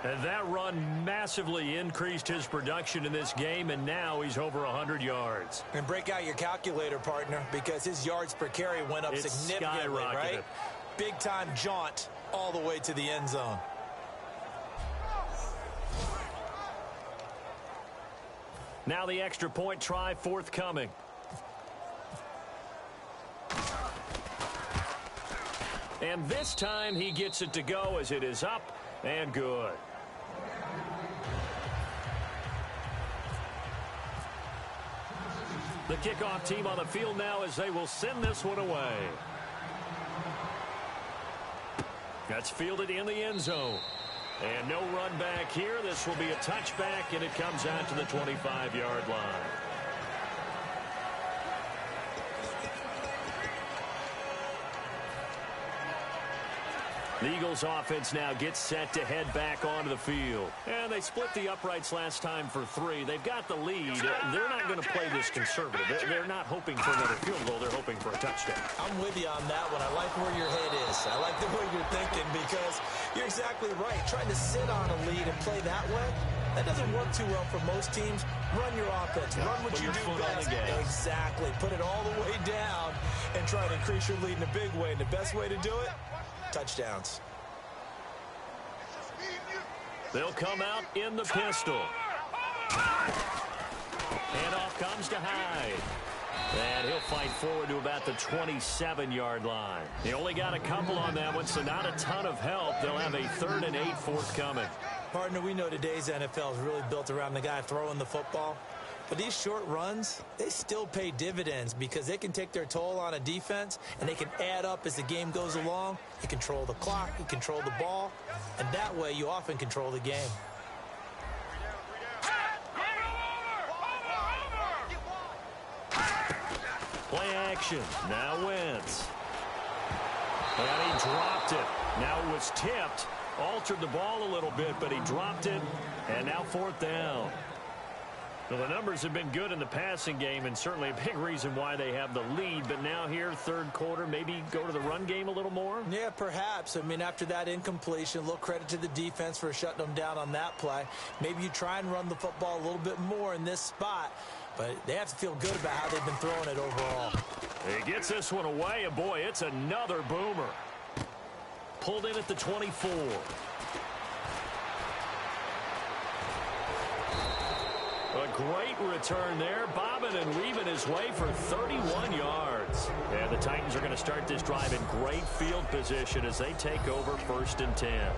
And that run massively increased his production in this game, and now he's over 100 yards. And break out your calculator, partner, because his yards per carry went up significantly, right? Big-time jaunt all the way to the end zone. Now the extra point try forthcoming. And this time he gets it to go as it is up and good. The kickoff team on the field now as they will send this one away. That's fielded in the end zone. And no run back here. This will be a touchback, and it comes out to the 25-yard line. The Eagles offense now gets set to head back onto the field. And they split the uprights last time for 3. They've got the lead. They're not going to play this conservative. They're not hoping for another field goal. They're hoping for a touchdown. I'm with you on that one. I like where your head is. I like the way you're thinking because you're exactly right. Trying to sit on a lead and play that way, that doesn't work too well for most teams. Run your offense. Run what you do best. Exactly. Put it all the way down and try to increase your lead in a big way. And the best way to do it, touchdowns. They'll come out in the pistol. And off comes to Hyde. And he'll fight forward to about the 27-yard line. He only got a couple on that one, so not a ton of help. They'll have a 3rd and 8 forthcoming. Partner, we know today's NFL is really built around the guy throwing the football. But these short runs, they still pay dividends because they can take their toll on a defense and they can add up as the game goes along. You control the clock, you control the ball, and that way you often control the game. action. Now Wentz. And he dropped it. Now it was tipped. Altered the ball a little bit, but he dropped it. And now 4th down. Well, the numbers have been good in the passing game, and certainly a big reason why they have the lead. But now here, 3rd quarter, maybe go to the run game a little more? Yeah, perhaps. I mean, after that incompletion, a little credit to the defense for shutting them down on that play. Maybe you try and run the football a little bit more in this spot. But they have to feel good about how they've been throwing it overall. He gets this one away, and boy, it's another boomer. Pulled in at the 24. A great return there, bobbing and weaving his way for 31 yards. And the Titans are going to start this drive in great field position as they take over 1st and 10.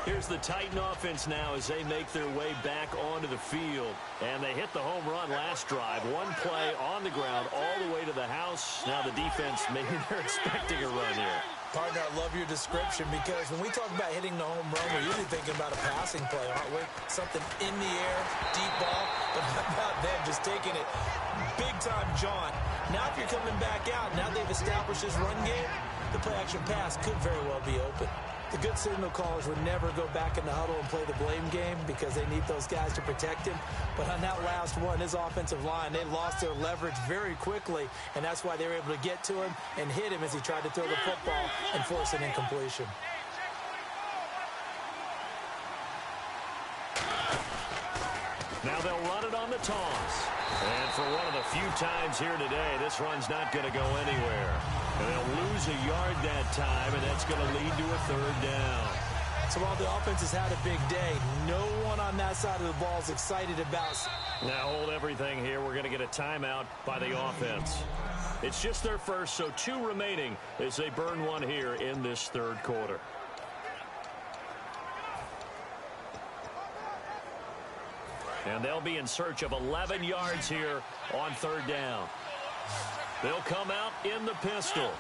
Here's the Titan offense now as they make their way back onto the field. And they hit the home run last drive. One play on the ground all the way to the house. Now the defense, maybe they're expecting a run here. Partner, I love your description because when we talk about hitting the home run, we're usually thinking about a passing play, aren't we? Something in the air, deep ball, but how about them just taking it big-time jaunt. Now if you're coming back out, now they've established this run game, the play-action pass could very well be open. The good signal callers would never go back in the huddle and play the blame game because they need those guys to protect him. But on that last one, his offensive line, they lost their leverage very quickly, and that's why they were able to get to him and hit him as he tried to throw the football and force an incompletion. Now they'll run it on the toss. And for one of the few times here today, this run's not going to go anywhere. And they'll lose a yard that time, and that's going to lead to a 3rd down. So while the offense has had a big day, no one on that side of the ball is excited about. Now hold everything here. We're going to get a timeout by the offense. It's just their first, so 2 remaining as they burn one here in this 3rd quarter. And they'll be in search of 11 yards here on 3rd down. They'll come out in the pistol.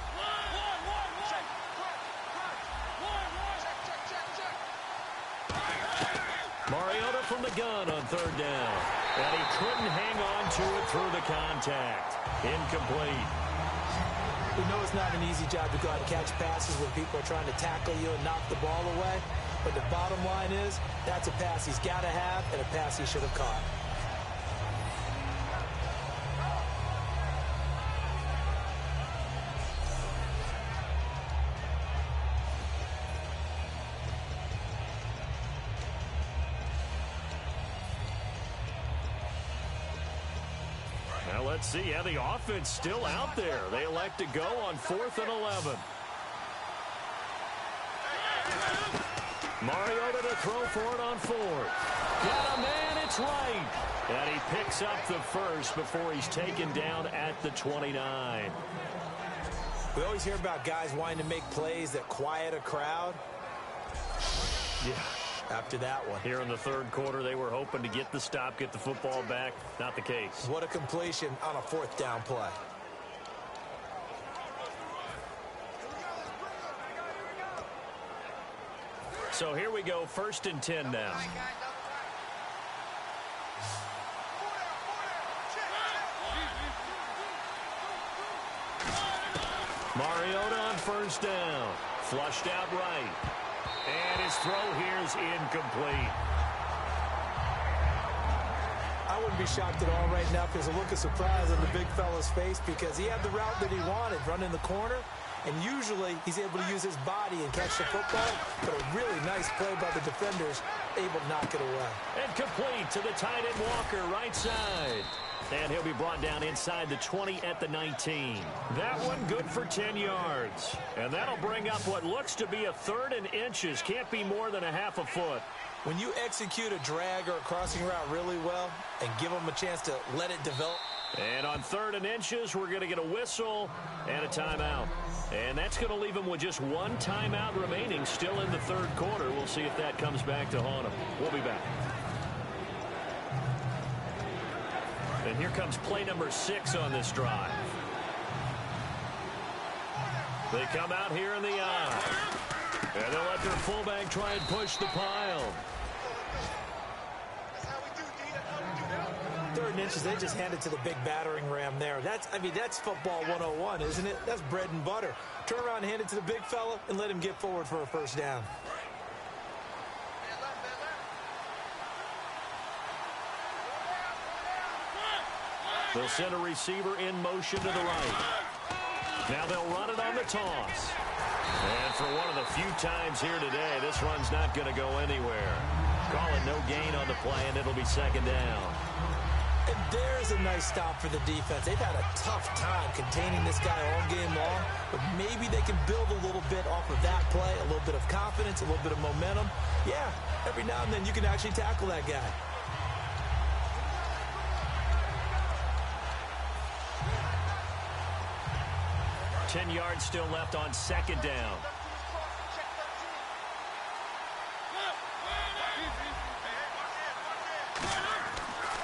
Mariota from the gun on 3rd down. And he couldn't hang on to it through the contact. Incomplete. We know it's not an easy job to go out and catch passes when people are trying to tackle you and knock the ball away. But the bottom line is, that's a pass he's got to have and a pass he should have caught. Now let's see how the offense still out there. They elect to go on 4th and 11. Mariota to throw for it on 4th. Got a man, it's right. And he picks up the first before he's taken down at the 29. We always hear about guys wanting to make plays that quiet a crowd. Yeah. After that one. Here in the 3rd quarter, they were hoping to get the stop, get the football back. Not the case. What a completion on a 4th down play. So here we go, 1st and 10 now. Mariota on 1st down. Flushed out right. And his throw here is incomplete. I wouldn't be shocked at all right now because a look of surprise on the big fella's face because he had the route that he wanted, running the corner. And usually he's able to use his body and catch the football. But a really nice play by the defenders, able to knock it away. And complete to the tight end Walker, right side. And he'll be brought down inside the 20 at the 19. That one good for 10 yards. And that'll bring up what looks to be a 3rd and inches. Can't be more than a half a foot. When you execute a drag or a crossing route really well and give them a chance to let it develop. And on 3rd and inches, we're going to get a whistle and a timeout. And that's going to leave them with just one timeout remaining still in the 3rd quarter. We'll see if that comes back to haunt them. We'll be back. And here comes play number 6 on this drive. They come out here in the eye. And they'll let their fullback try and push the pile. Third and inches, they just hand it to the big battering ram there. That's football 101, isn't it? That's bread and butter. Turn around and hand it to the big fella and let him get forward for a first down. They'll send a receiver in motion to the right. Now they'll run it on the toss. And for one of the few times here today, this run's not going to go anywhere. Call it no gain on the play, and it'll be second down. And there's a nice stop for the defense. They've had a tough time containing this guy all game long, but maybe they can build a little bit off of that play, a little bit of confidence, a little bit of momentum. Yeah, every now and then you can actually tackle that guy. Ten yards still left on second down.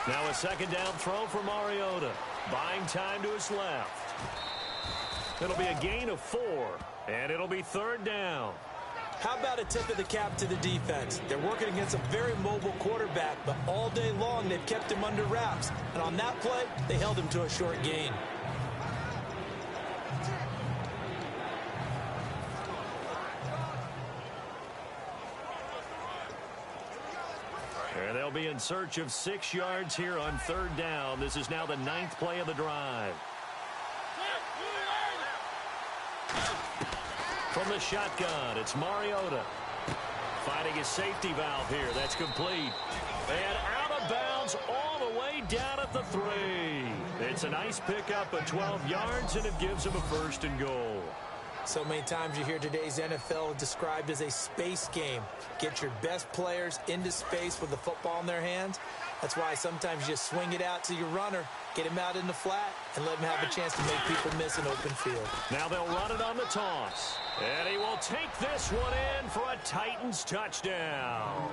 Now a second down throw for Mariota. Buying time to his left. It'll be a gain of 4, and it'll be third down. How about a tip of the cap to the defense? They're working against a very mobile quarterback, but all day long they've kept him under wraps. And on that play, they held him to a short gain. And they'll be in search of 6 yards here on third down. This is now the 9th play of the drive. From the shotgun, it's Mariota. Finding his safety valve here. That's complete. And out of bounds all the way down at the 3. It's a nice pickup of 12 yards, and it gives him a first and goal. So many times you hear today's NFL described as a space game. Get your best players into space with the football in their hands. That's why sometimes you just swing it out to your runner, get him out in the flat, and let him have a chance to make people miss an open field. Now they'll run it on the toss. And he will take this one in for a Titans touchdown.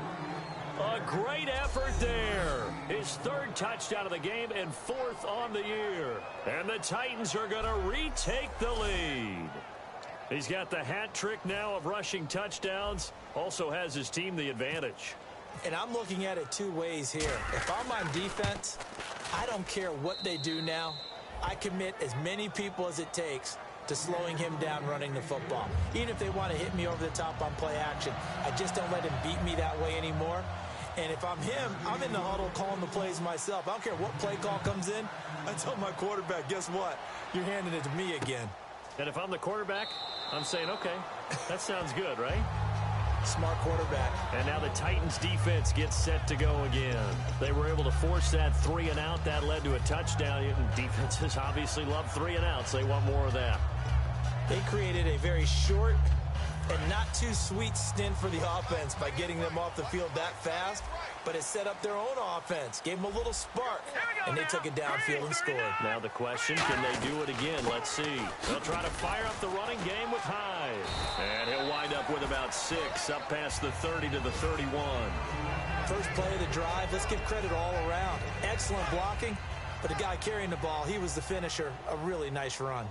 A great effort there. His third touchdown of the game and 4th on the year. And the Titans are going to retake the lead. He's got the hat trick now of rushing touchdowns. Also has his team the advantage. And I'm looking at it 2 ways here. If I'm on defense, I don't care what they do now. I commit as many people as it takes to slowing him down running the football. Even if they want to hit me over the top on play action, I just don't let him beat me that way anymore. And if I'm him, I'm in the huddle calling the plays myself. I don't care what play call comes in. I tell my quarterback, guess what? You're handing it to me again. And if I'm the quarterback, I'm saying, okay, that sounds good, right? Smart quarterback. And now the Titans defense gets set to go again. They were able to force that 3 and out. That led to a touchdown. And defenses obviously love 3 and outs. They want more of that. They created a very short and not too sweet stint for the offense by getting them off the field that fast, but it set up their own offense, gave them a little spark, and they took it downfield and scored. Now the question, can they do it again? Let's see. They'll try to fire up the running game with Hyde. And he'll wind up with about 6, up past the 30 to the 31. First play of the drive, let's give credit all around. Excellent blocking, but the guy carrying the ball, he was the finisher. A really nice run.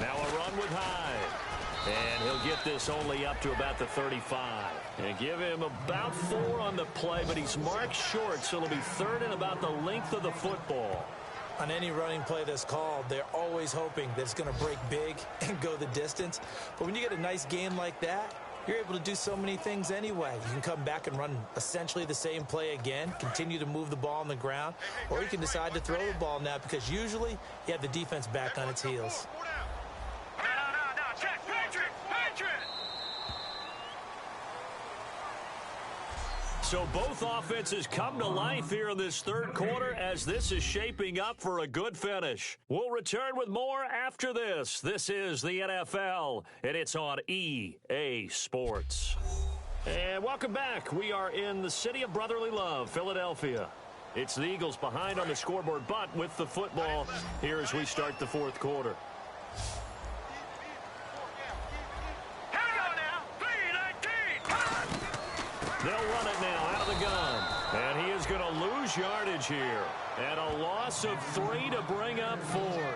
Now a run with Hyde. And he'll get this only up to about the 35. And give him about 4 on the play, but he's marked short, so it'll be 3rd and about the length of the football. On any running play that's called, they're always hoping that it's going to break big and go the distance. But when you get a nice gain like that, you're able to do so many things anyway. You can come back and run essentially the same play again, continue to move the ball on the ground, or you can decide to throw the ball now because usually you have the defense back on its heels. So both offenses come to life here in this third quarter as this is shaping up for a good finish. We'll return with more after this. This is the NFL, and it's on EA Sports. And welcome back. We are in the city of brotherly love, Philadelphia. It's the Eagles behind on the scoreboard, but with the football here as we start the fourth quarter. They'll run it now out of the gun. And he is going to lose yards yardage here. And a loss of 3 to bring up 4th.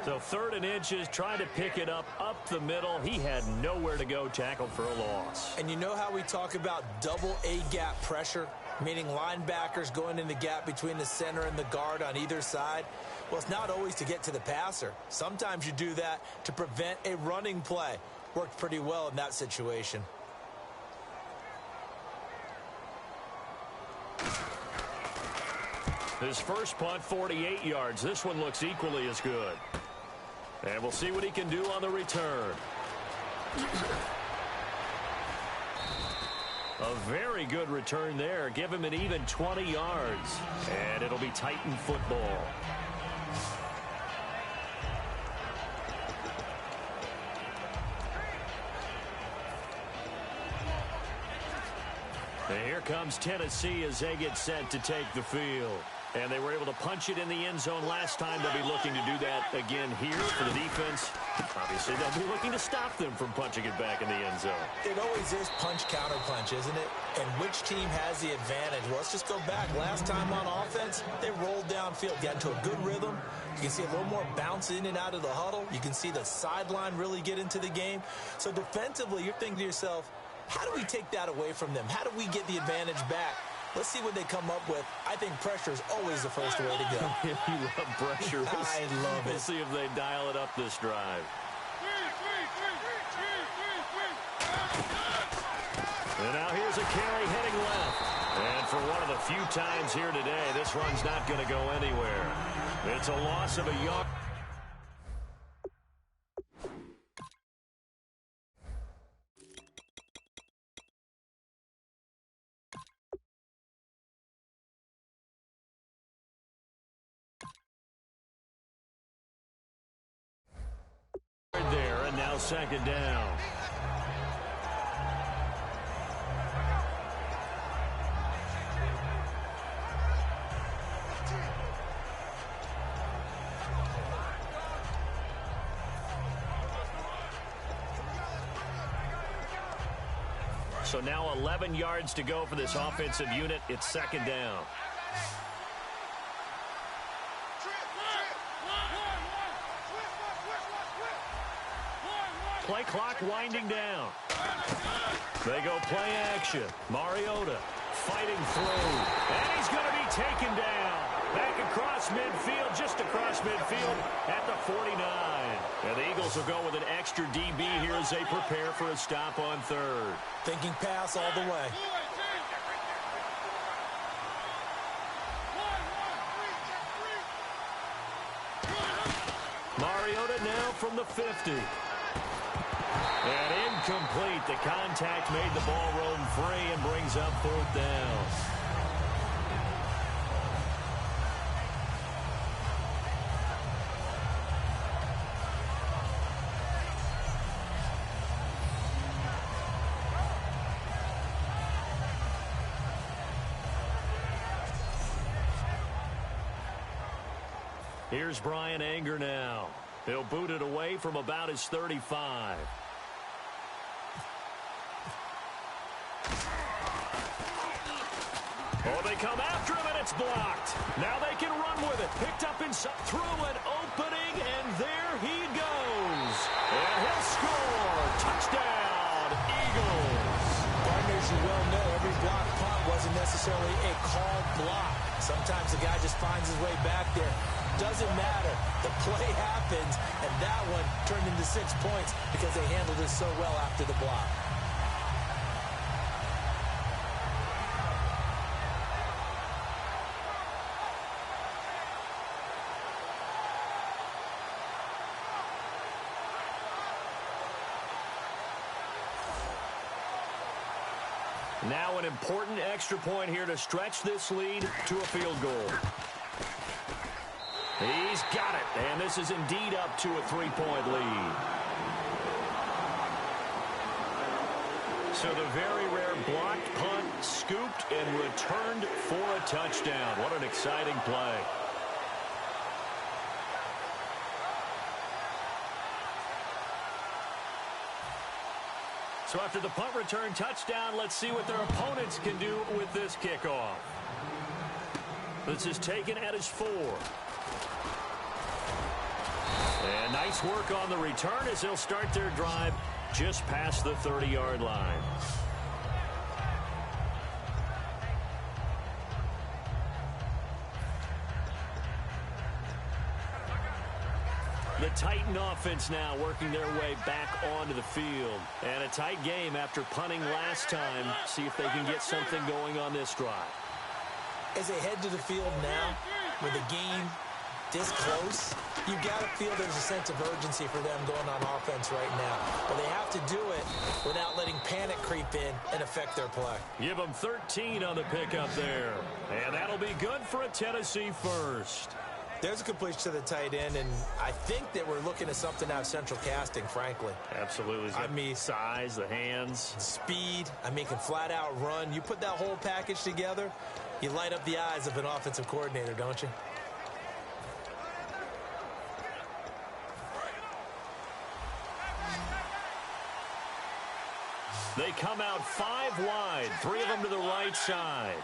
So 3rd and inches, trying to pick it up the middle. He had nowhere to go, tackled for a loss. And you know how we talk about double A-gap pressure, meaning linebackers going in the gap between the center and the guard on either side? Well, it's not always to get to the passer. Sometimes you do that to prevent a running play. Worked pretty well in that situation. His first punt, 48 yards. This one looks equally as good. And we'll see what he can do on the return. A very good return there. Give him an even 20 yards. And it'll be Titan football. And here comes Tennessee as they get set to take the field. And they were able to punch it in the end zone last time. They'll be looking to do that again here for the defense. Obviously, they'll be looking to stop them from punching it back in the end zone. It always is punch-counter-punch, isn't it? And which team has the advantage? Well, let's just go back. Last time on offense, they rolled downfield, got into a good rhythm. You can see a little more bounce in and out of the huddle. You can see the sideline really get into the game. So defensively, you're thinking to yourself, how do we take that away from them? How do we get the advantage back? Let's see what they come up with. I think pressure is always the first way to go. You love pressure. I love it. We'll see if they dial it up this drive. And now here's a carry heading left. And for one of the few times here today, this run's not going to go anywhere. It's a loss of a yard. There, and now 2nd down. So now 11 yards to go for this offensive unit. It's 2nd down. Play clock winding down. They go play action. Mariota fighting through. And he's going to be taken down. Back across midfield, just across midfield at the 49. And the Eagles will go with an extra DB here as they prepare for a stop on 3rd. Thinking pass all the way. Mariota now from the 50. And incomplete. The contact made the ball roam free and brings up 4th down. Here's Brian Anger now. He'll boot it away from about his 35. Oh, they come after him, and it's blocked. Now they can run with it. Picked up inside, through an opening, and there he goes. And he'll score. Touchdown, Eagles. Partners, you well know every block punt wasn't necessarily a called block. Sometimes the guy just finds his way back there. Doesn't matter. The play happens, and that one turned into 6 points because they handled it so well after the block. Now an important extra point here to stretch this lead to a field goal. He's got it, and this is indeed up to a 3-point lead. So the very rare blocked punt, scooped and returned for a touchdown. What an exciting play. So after the punt return touchdown, let's see what their opponents can do with this kickoff. This is taken at his 4. And nice work on the return as they'll start their drive just past the 30-yard line. The Titan offense now working their way back onto the field. And a tight game after punting last time. See if they can get something going on this drive. As they head to the field now, with the game this close, you got to feel there's a sense of urgency for them going on offense right now. But they have to do it without letting panic creep in and affect their play. Give them 13 on the pickup there. And that'll be good for a Tennessee first. There's a completion to the tight end, and I think that we're looking at something out of central casting, frankly. Absolutely. I mean, size, the hands. Speed. I mean, can flat out run. You put that whole package together, you light up the eyes of an offensive coordinator, don't you? They come out 5 wide, 3 of them to the right side.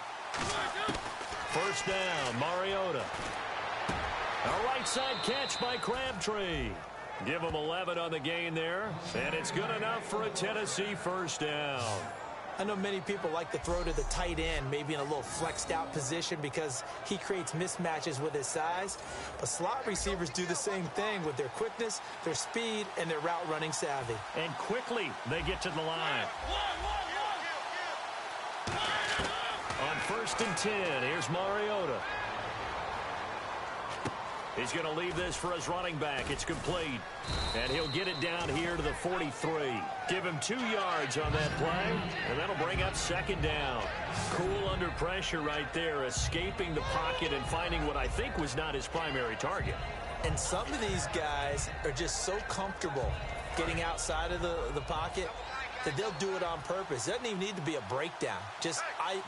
First down, Mariota. A right side catch by Crabtree. Give them 11 on the gain there, and it's good enough for a Tennessee first down. I know many people like to throw to the tight end, maybe in a little flexed out position because he creates mismatches with his size. But slot receivers do the same thing with their quickness, their speed, and their route running savvy. And quickly they get to the line. On 1st and 10, here's Mariota. He's going to leave this for his running back. It's complete. And he'll get it down here to the 43. Give him 2 yards on that play, and that'll bring up 2nd down. Cool under pressure right there, escaping the pocket and finding what I think was not his primary target. And some of these guys are just so comfortable getting outside of the pocket that they'll do it on purpose. It doesn't even need to be a breakdown.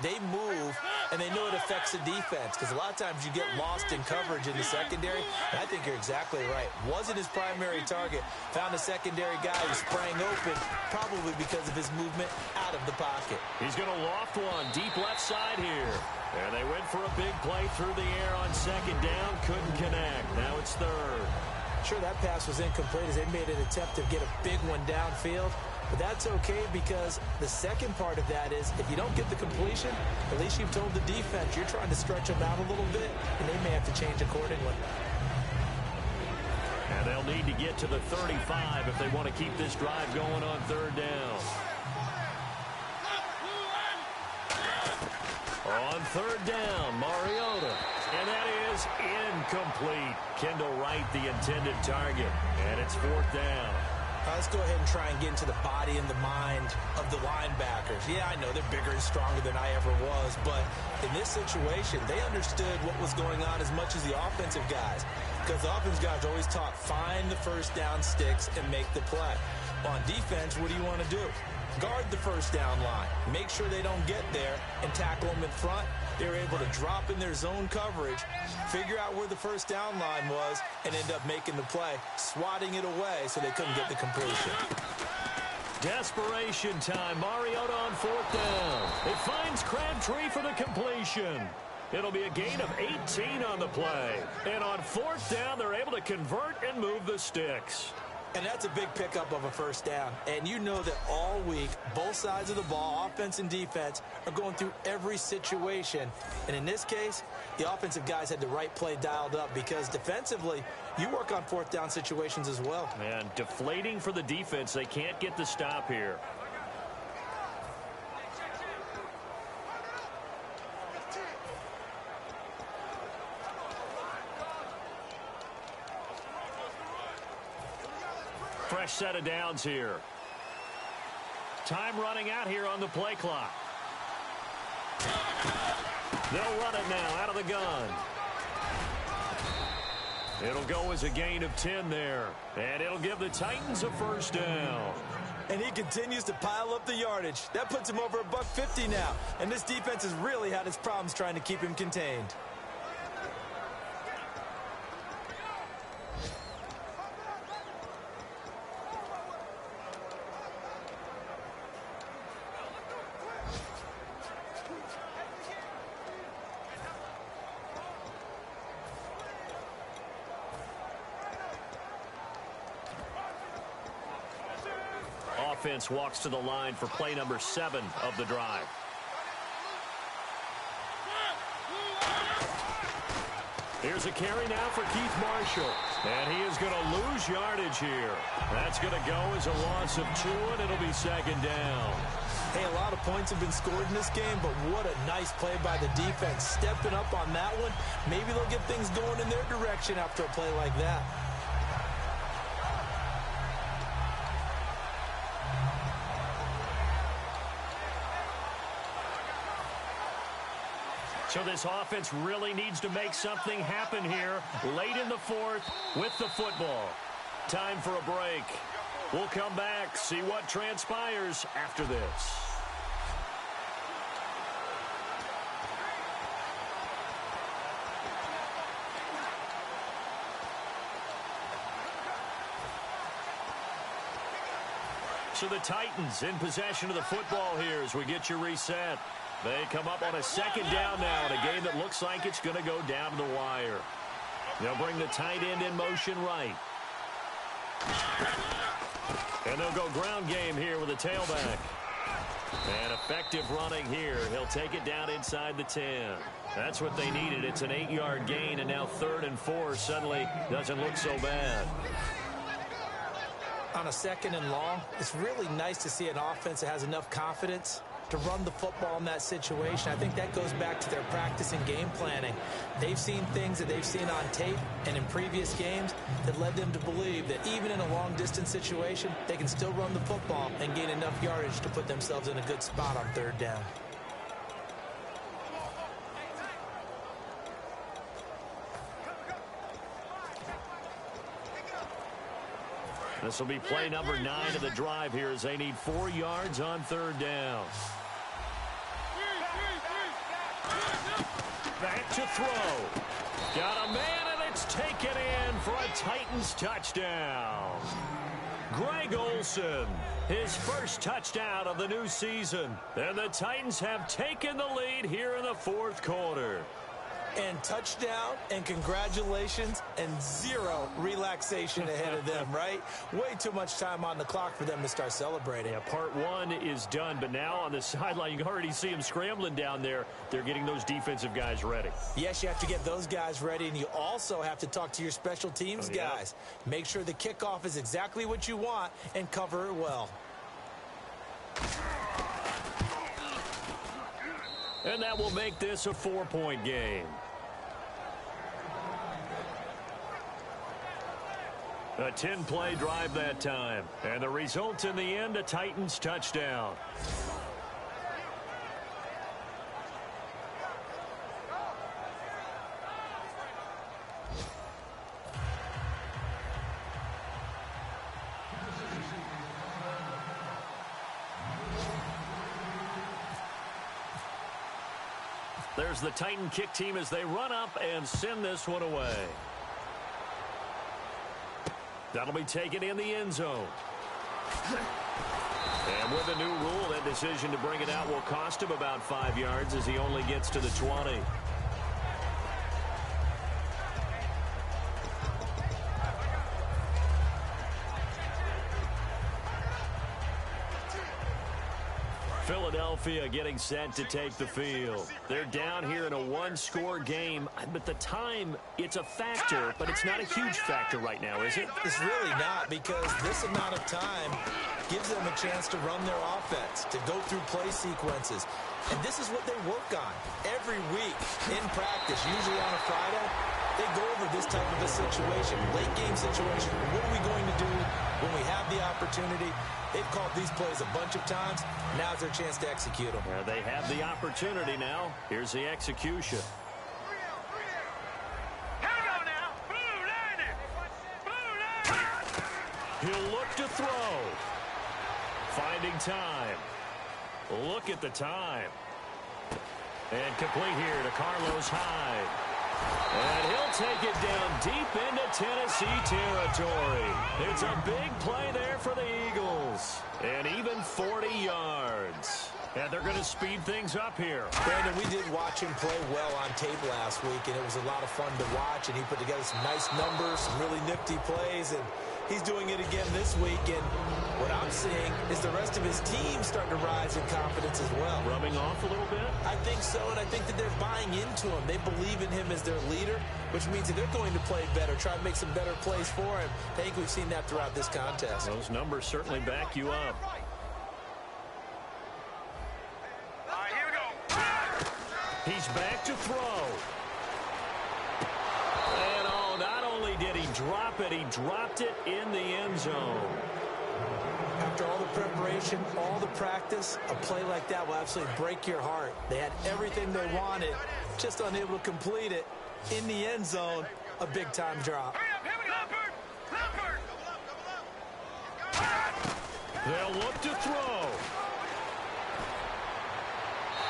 They move, and they know it affects the defense because a lot of times you get lost in coverage in the secondary. And I think you're exactly right. Wasn't his primary target. Found a secondary guy who sprang open, probably because of his movement out of the pocket. He's going to loft one deep left side here. And they went for a big play through the air on 2nd down. Couldn't connect. Now it's 3rd. Sure, that pass was incomplete as they made an attempt to get a big one downfield. But that's okay because the second part of that is if you don't get the completion, at least you've told the defense you're trying to stretch them out a little bit, and they may have to change accordingly. And they'll need to get to the 35 if they want to keep this drive going on 3rd down. On 3rd down, Mariota. And that is incomplete. Kendall Wright, the intended target. And it's 4th down. Let's go ahead and try and get into the body and the mind of the linebackers. Yeah, I know they're bigger and stronger than I ever was, but in this situation, they understood what was going on as much as the offensive guys. Because the offensive guys are always taught, find the first down sticks and make the play. On defense, what do you want to do? Guard the first down line. Make sure they don't get there and tackle them in front. They were able to drop in their zone coverage, figure out where the first down line was, and end up making the play, swatting it away so they couldn't get the completion. Desperation time. Mariota on 4th down. It finds Crabtree for the completion. It'll be a gain of 18 on the play. And on 4th down, they're able to convert and move the sticks. And that's a big pickup of a first down. And you know that all week, both sides of the ball, offense and defense, are going through every situation. And in this case, the offensive guys had the right play dialed up because defensively, you work on 4th down situations as well. Man, deflating for the defense. They can't get the stop here. Fresh set of downs here. Time running out here on the play clock. They'll run it now out of the gun. It'll go as a gain of 10 there. And it'll give the Titans a first down. And he continues to pile up the yardage. That puts him over $150 now. And this defense has really had its problems trying to keep him contained. offense walks to the line for play number 7 of the drive. Here's a carry now for Keith Marshall. And he is going to lose yardage here. That's going to go as a loss of 2, and it'll be second down. Hey, a lot of points have been scored in this game, but what a nice play by the defense. Stepping up on that one. Maybe they'll get things going in their direction after a play like that. So this offense really needs to make something happen here late in the 4th with the football. Time for a break. We'll come back, see what transpires after this. So the Titans in possession of the football here as we get you reset. They come up on a second down now in a game that looks like it's going to go down to the wire. They'll bring the tight end in motion right. And they'll go ground game here with a tailback. And effective running here. He'll take it down inside the 10. That's what they needed. It's an 8-yard gain, and now 3rd and 4 suddenly doesn't look so bad. On a 2nd and long, it's really nice to see an offense that has enough confidence to run the football in that situation. I think that goes back to their practice and game planning. They've seen things that they've seen on tape and in previous games that led them to believe that even in a long-distance situation, they can still run the football and gain enough yardage to put themselves in a good spot on 3rd down. This will be play number 9 of the drive here as they need 4 yards on 3rd down. Back to throw. Got a man, and it's taken in for a Titans touchdown. Greg Olsen, his first touchdown of the new season. And the Titans have taken the lead here in the 4th quarter. And touchdown, and congratulations, and 0 relaxation ahead of them, right? Way too much time on the clock for them to start celebrating. Yeah, part 1 is done, but now on the sideline, you can already see them scrambling down there. They're getting those defensive guys ready. Yes, you have to get those guys ready, and you also have to talk to your special teams guys. Make sure the kickoff is exactly what you want and cover it well. And that will make this a 4-point game. A 10-play drive that time. And the result in the end, a Titans touchdown. There's the Titan kick team as they run up and send this one away. That'll be taken in the end zone. And with the new rule, that decision to bring it out will cost him about 5 yards as he only gets to the 20. Philadelphia getting set to take the field. They're down here in a 1-score game, but the time, it's a factor, but it's not a huge factor right now, is it? It's really not, because this amount of time gives them a chance to run their offense, to go through play sequences. And this is what they work on every week in practice, usually on a Friday. They go over this type of a situation, late game situation. What are we going to do when we have the opportunity? They've called these plays a bunch of times. Now's their chance to execute them. Yeah, they have the opportunity now. Here's the execution. Here we go now. Blue line. Blue line. He'll look to throw. Finding time. Look at the time. And complete here to Carlos Hyde. And he'll take it down deep into Tennessee territory. It's a big play there for the Eagles. And even 40 yards. And they're going to speed things up here. Brandon, we did watch him play well on tape last week, and it was a lot of fun to watch, and he put together some nice numbers, some really nifty plays, and he's doing it again this week. And what I'm seeing is the rest of his team starting to rise in confidence as well. Rubbing off a little bit? I think so, and I think that they're buying into him. They believe in him as their leader, which means that they're going to play better, try to make some better plays for him. I think we've seen that throughout this contest. Those numbers certainly back you up. He's back to throw. And oh, not only did he drop it, he dropped it in the end zone. After all the preparation, all the practice, a play like that will absolutely break your heart. They had everything they wanted, just unable to complete it. In the end zone, a big-time drop. They'll look to throw.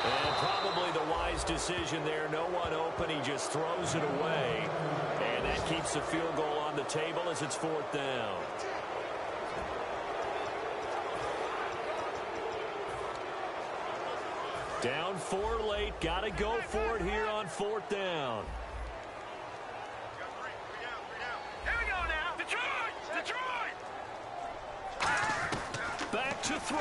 And probably the wise decision there. No one open. He just throws it away. And that keeps the field goal on the table as it's 4th down. Down 4 late. Got to go for it here on 4th down. Here we go now. Detroit! Detroit! Back to throw.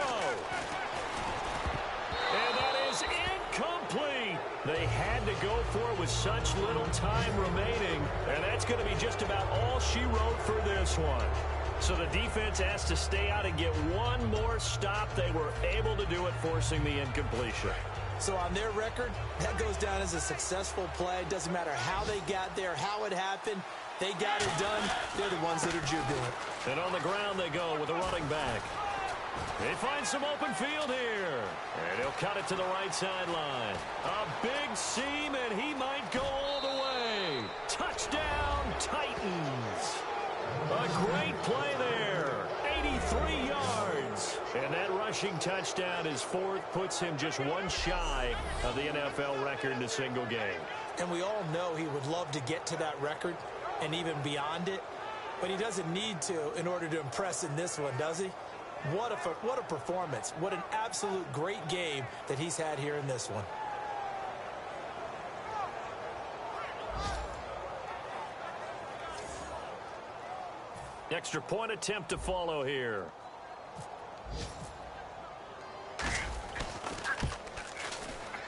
And that is incomplete. They had to go for it with such little time remaining. And that's going to be just about all she wrote for this one. So the defense has to stay out and get one more stop. They were able to do it, forcing the incompletion. So on their record, that goes down as a successful play. Doesn't matter how they got there, how it happened. They got it done. They're the ones that are jubilant. And on the ground they go with a running back. They find some open field here. And he'll cut it to the right sideline. A big seam, and he might go all the way. Touchdown, Titans. A great play there. 83 yards. And that rushing touchdown is 4th, puts him just one shy of the NFL record in a single game. And we all know he would love to get to that record and even beyond it. But he doesn't need to in order to impress in this one, does he? What a performance. What an absolute great game that he's had here in this one. Extra point attempt to follow here.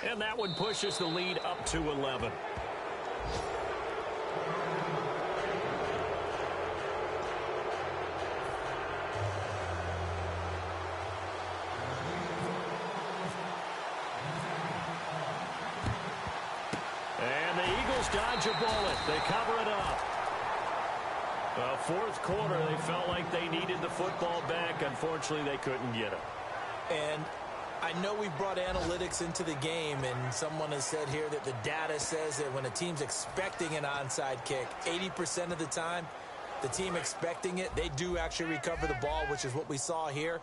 And that one pushes the lead up to 11. And the Eagles dodge a bullet. They cover it up. 4th quarter, they felt like they needed the football back. Unfortunately, they couldn't get it. And I know we brought analytics into the game, and someone has said here that the data says that when a team's expecting an onside kick, 80% of the time, the team expecting it, they do actually recover the ball, which is what we saw here.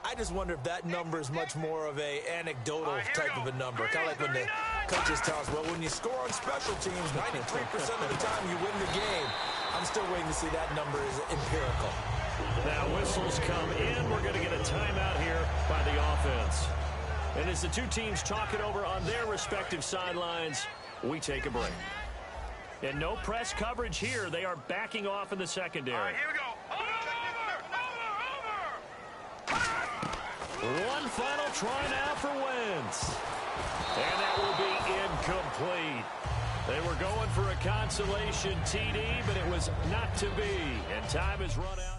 I just wonder if that number is much more of a anecdotal type of a number. Kind of like when the coaches tell us, well, when you score on special teams, 93% of the time you win the game. I'm still waiting to see that number is empirical. Now whistles come in. We're going to get a timeout here by the offense. And as the two teams talk it over on their respective sidelines, we take a break. And no press coverage here. They are backing off in the secondary. All right, here we go. One final try now for Wentz. And that will be incomplete. They were going for a consolation TD, but it was not to be. And time has run out.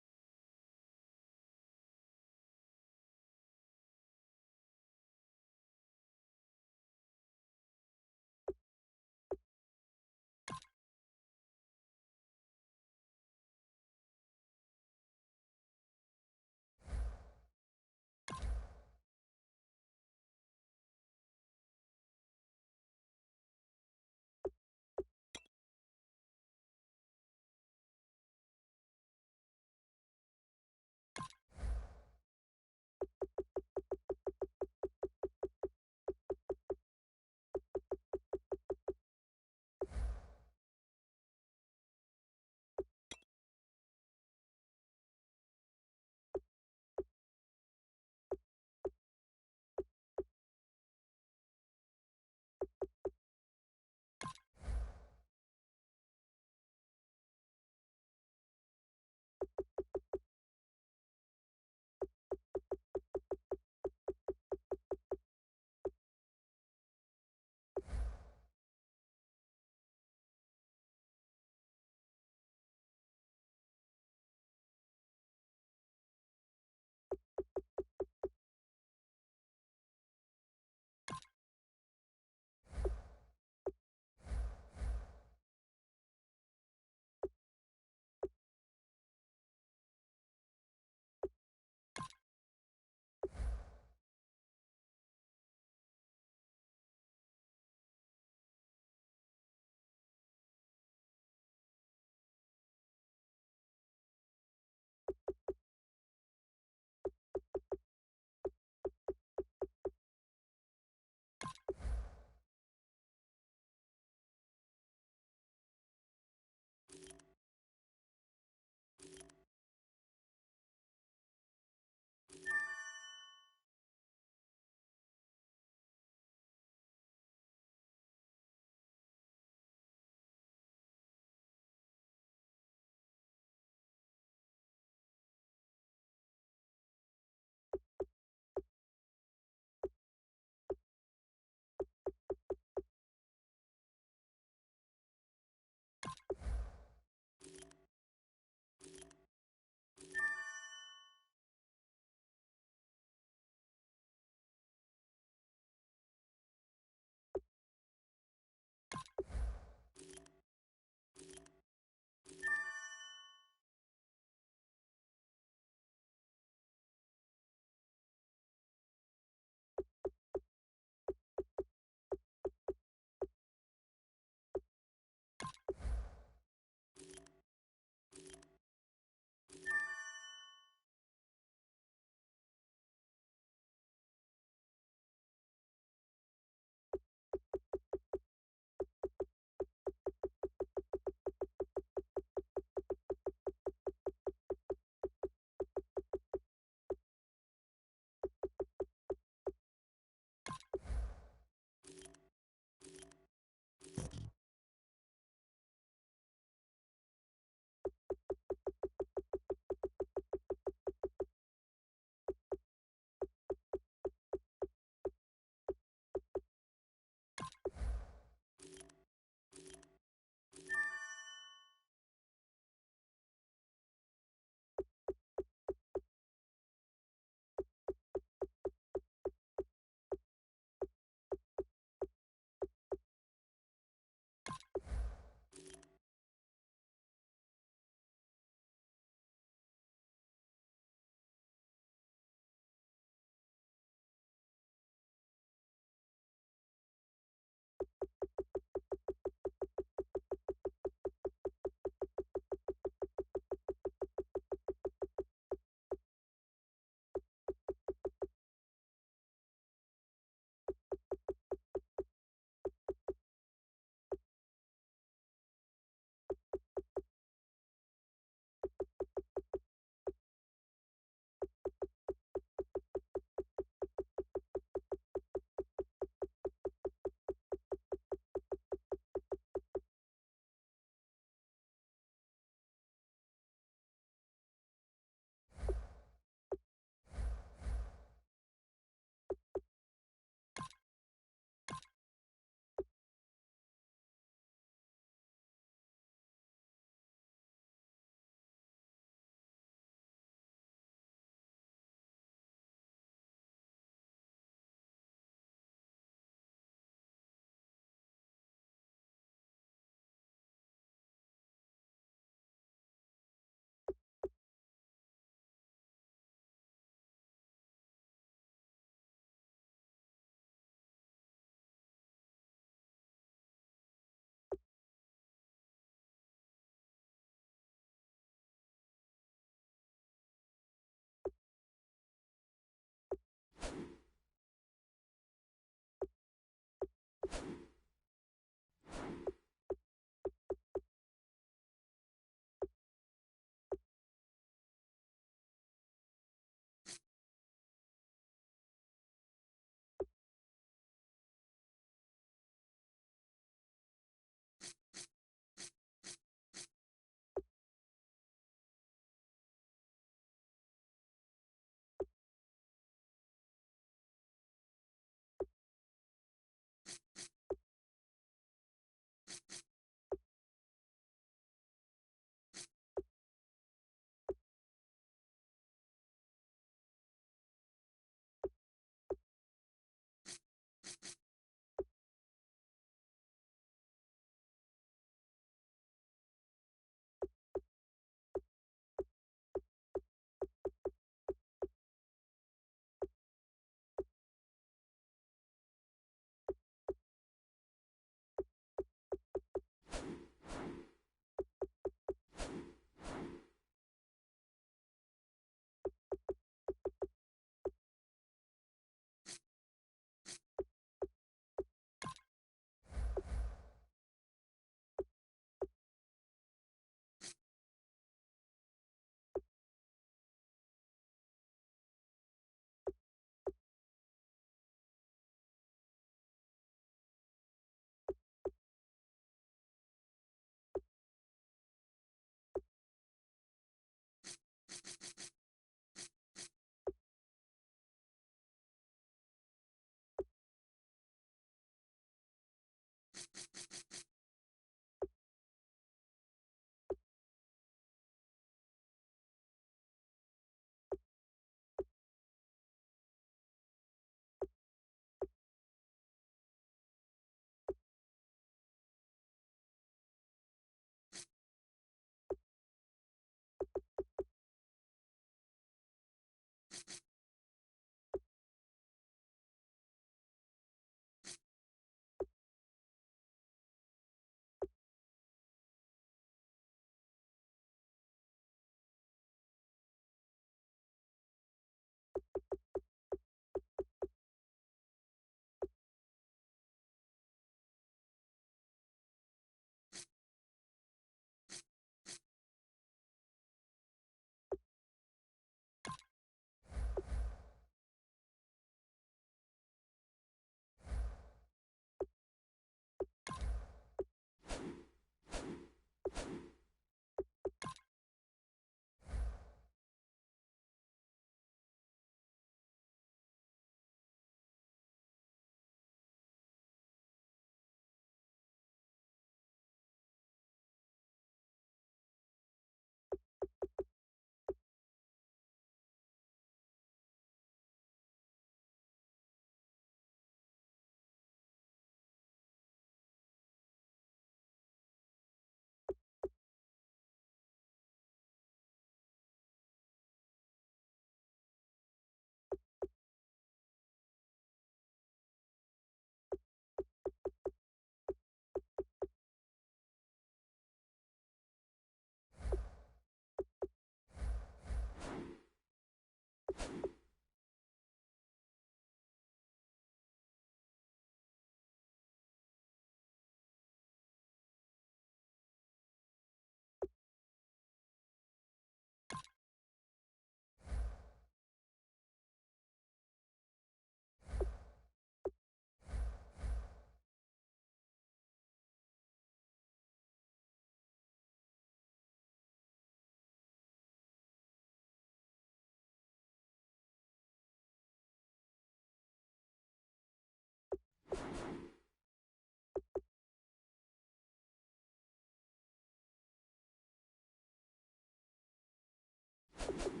You